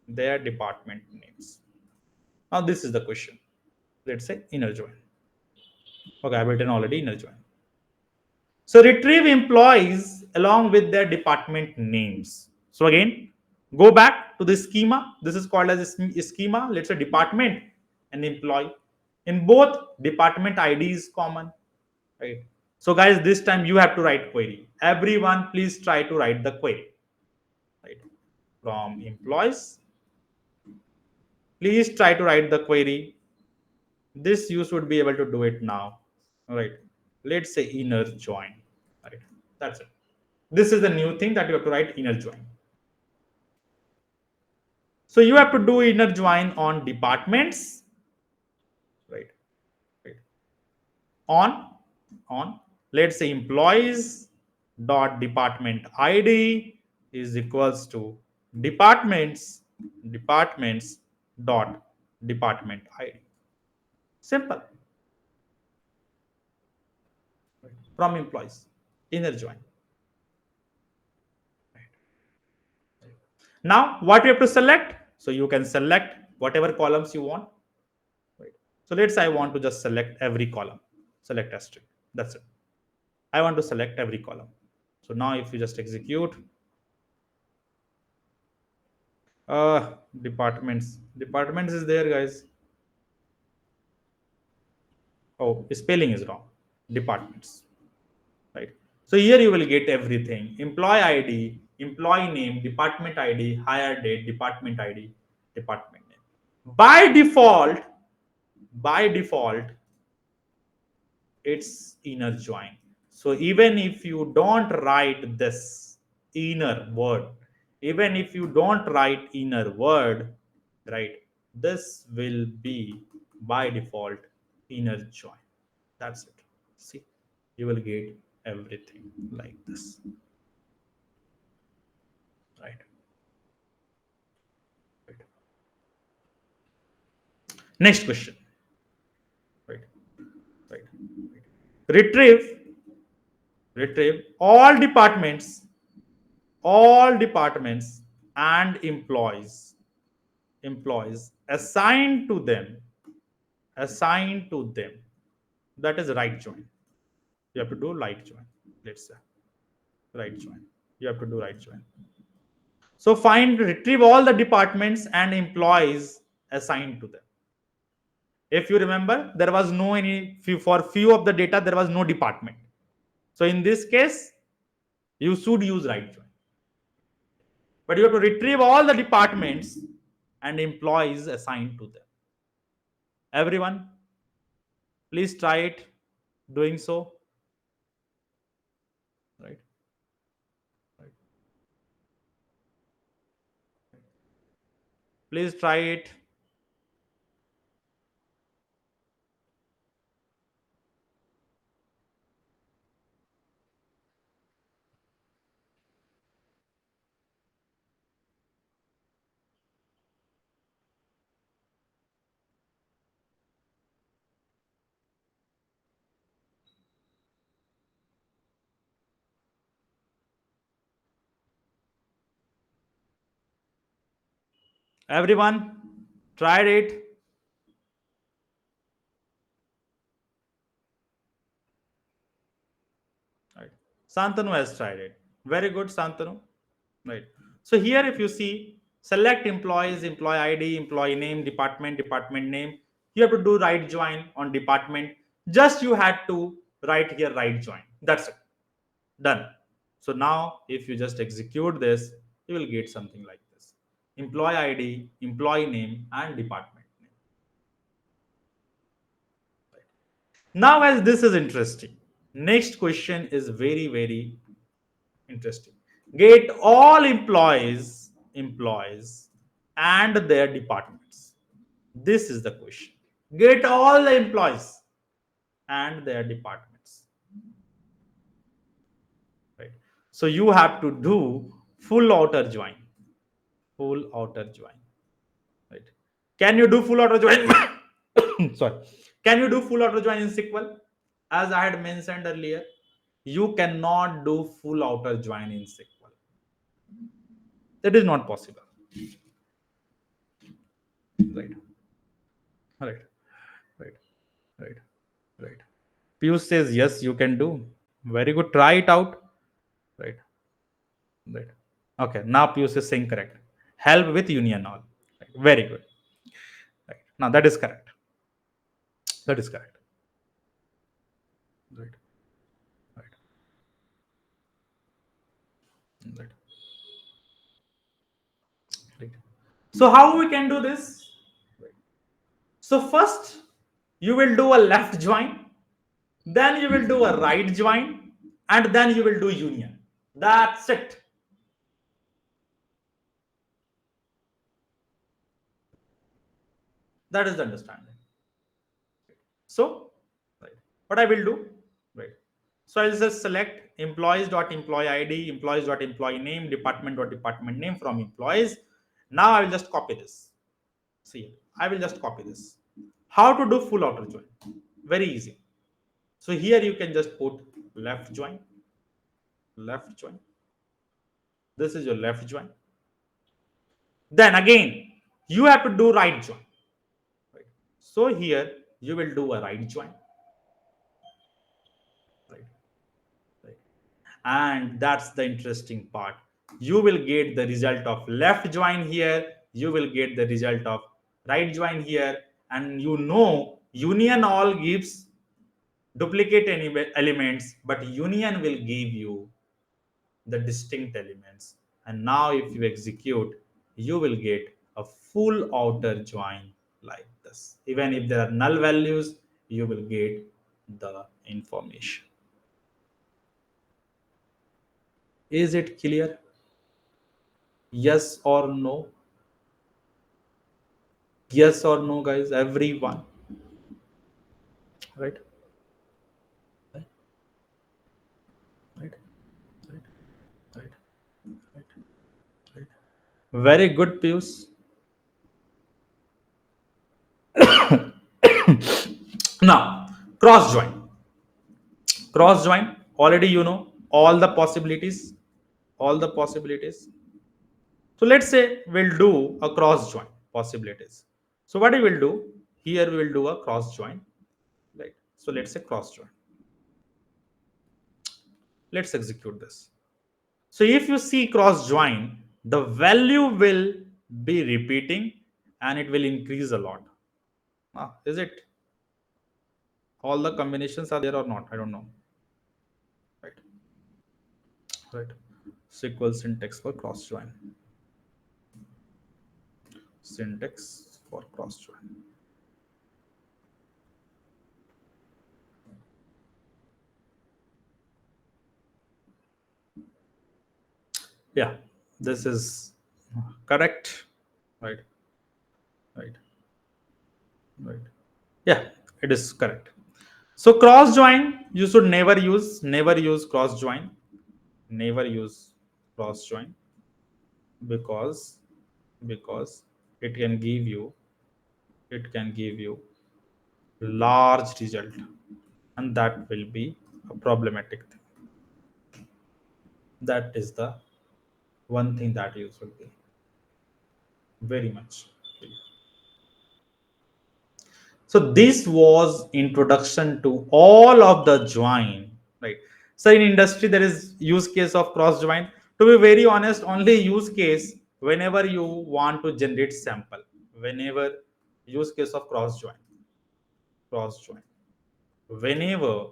Their department names. Now this is the question. Let's say inner join. Okay, I've written already inner join. So retrieve employees along with their department names. So again, go back to the schema. This is called as a schema. Let's say department and employee. In both, department ID is common, right? So guys, this time you have to write query. Everyone, please try to write the query, right? From employees, please try to write the query. This you should be able to do it now, all right? Let's say inner join, right? That's it. This is the new thing that you have to write inner join. So you have to do inner join on departments, right? Right. On on. Let's say employees dot department ID is equals to departments dot department ID. Simple. From employees, inner join. Now what you have to select? So you can select whatever columns you want. Right. So let's say I want to just select every column. Select asterisk. That's it. I want to select every column. So now if you just execute, departments is there, guys. Oh, spelling is wrong. Departments, right? So here you will get everything: employee ID, employee name, department ID, hire date, department ID, department name. By default, it's inner join. So even if you don't write this inner word, even if you don't write inner word, right, this will be by default inner join. That's it. See, you will get everything like this, right? Right. Next question, right? Right. Retrieve, retrieve all departments and employees assigned to them, that is right join. You have to do right join. Let's say right join. You have to do right join. So retrieve all the departments and employees assigned to them. If you remember, there was no any few for few of the data, there was no department. So in this case, you should use right join. But you have to retrieve all the departments and employees assigned to them. Everyone, please try it doing so. Right. Right. Please try it. Everyone, tried it. Right. Santanu has tried it. Very good, Santanu. Right. So here, if you see, select employees, employee ID, employee name, department name. You have to do right join on department. Just you had to write here right join. That's it. Done. So now, if you just execute this, you will get something like this: employee ID, employee name, and department name. Now, as this is interesting, next question is very, very interesting. Get all employees and their departments. This is the question. Get all the employees and their departments. Right. So you have to do full outer join. Full outer join. Right. Can you do full outer join? Sorry. Can you do full outer join in SQL? As I had mentioned earlier, you cannot do full outer join in SQL. That is not possible. Right. Right. Right. Right. Right. Piyush says yes, you can do. Very good. Try it out. Right. Right. Okay. Now Piyush is saying correct. Help with union all. Right. Very good. Right. Now that is correct. That is correct. Right. Right. Right. Right. So how we can do this? Right. So first you will do a left join, then you will do a right join, and then you will do union. That's it. That is the understanding. So, right, what I will do, right? So I'll just select employees.employee ID, employees.employee name, department.department name from employees. Now I will just copy this. See, I will just copy this. How to do full outer join? Very easy. So here you can just put left join, left join. This is your left join. Then again, you have to do right join. Right. So here you will do a right join. Right. Right. And that's the interesting part. You will get the result of left join here, you will get the result of right join here, and you know union all gives duplicate elements, but union will give you the distinct elements. And now if you execute, you will get a full outer join like this. Even if there are null values, you will get the information. Is it clear? Yes or no? Yes or no, guys? Everyone. Right? Right? Right? Right? Right? Right? Right? Very good, Pius. Now, cross join. Cross join. Already you know all the possibilities. All the possibilities. So let's say we'll do a cross join possibilities. So what we will do here, we will do a cross join. Right. So let's say cross join. Let's execute this. So if you see cross join, the value will be repeating and it will increase a lot. Is it all the combinations are there or not? I don't know. Right. Right. SQL syntax for cross join. Syntax for cross join. Yeah, this is correct. Right. Right. Right. Yeah, it is correct. So cross join, you should never use cross join, never use cross join because because it can give you it can give you large result, and that will be a problematic thing. That is the one thing that you should be very much. So this was introduction to all of the join, right? So in industry there is use case of cross join. To be very honest, only use case whenever you want to generate sample. Whenever use case of cross join, cross join. Whenever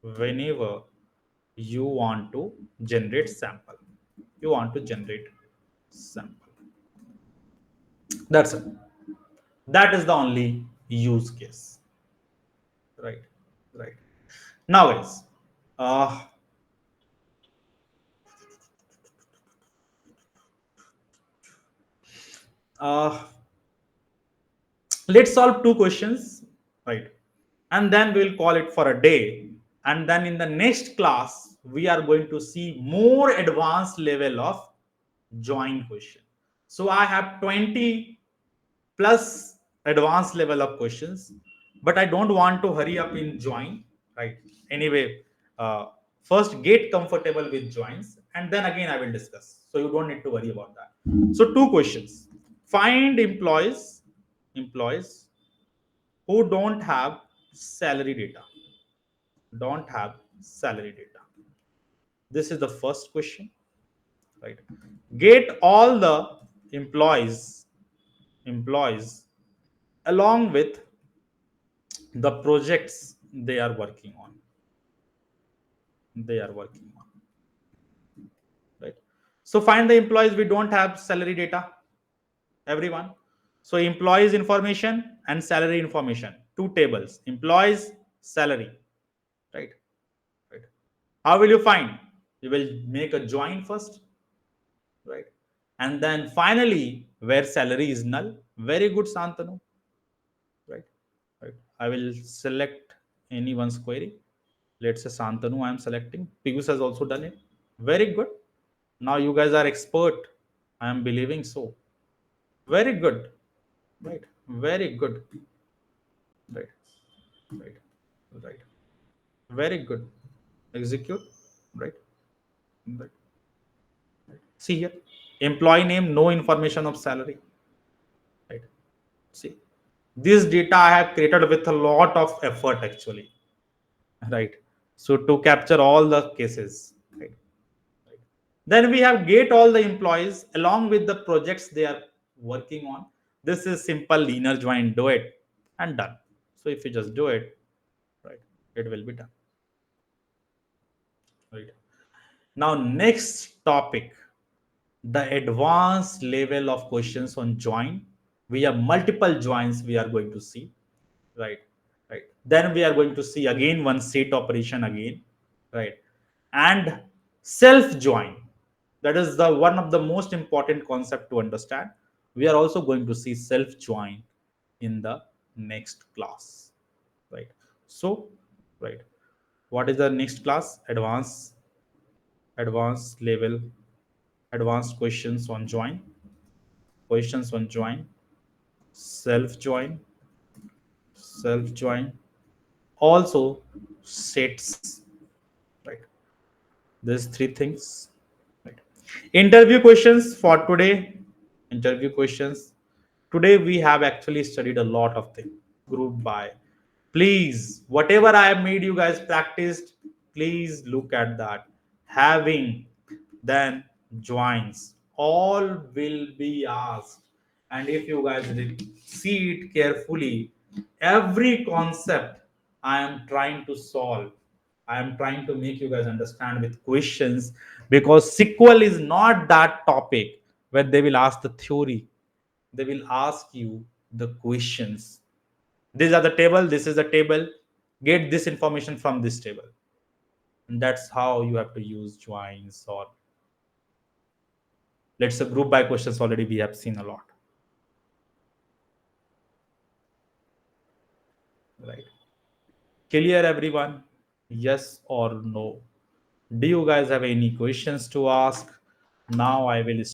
whenever you want to generate sample, you want to generate sample. That's it. That is the only use case. Right. Right. Now guys, uh, uh, let's solve two questions, right? And then we'll call it for a day. And then in the next class, we are going to see more advanced level of join question. So I have 20 plus advanced level of questions, but I don't want to hurry up in join, right? Anyway, uh, first get comfortable with joins, and then again I will discuss. So you don't need to worry about that. So two questions: find employees who don't have salary data, don't have salary data. This is the first question, right? Get all the employees along with the projects they are working on, right? So find the employees. We don't have salary data, everyone. So employees information and salary information, two tables, employees, salary, right? Right. How will you find? You will make a join first, right? And then finally, where salary is null, very good, Santanu, right? Right. I will select anyone's query. Let's say Santanu, I am selecting. Piyush has also done it. Very good. Now you guys are expert. I am believing so. Very good. Right. Very good. Right. Right. Right. Very good. Execute. Right. Right. See here. Employee name, no information of salary. Right. See. This data I have created with a lot of effort actually. Right. So to capture all the cases. Right. Right. Then we have get all the employees along with the projects they are working on. This is simple linear join, do it and done. So if you just do it, right, it will be done. Right. Now next topic, the advanced level of questions on join. We have multiple joins we are going to see, right? Right. Then we are going to see again one set operation again, right? And self join. That is the one of the most important concept to understand. We are also going to see self join in the next class, right? So, right. What is the next class? Advanced level, advanced questions on join, self join, self join, also sets, right? There's three things, right? Interview questions for today. Interview questions today, we have actually studied a lot of things grouped by. Please, whatever I have made you guys practiced, please look at that. Having, then joins, all will be asked. And if you guys see it carefully, every concept I am trying to solve, I am trying to make you guys understand with questions, because SQL is not that topic where they will ask the theory. They will ask you the questions. These are the table, this is the table, get this information from this table. And that's how you have to use joins, or let's say group by questions already we have seen a lot, right? Clear everyone? Yes or no? Do you guys have any questions to ask? Now I will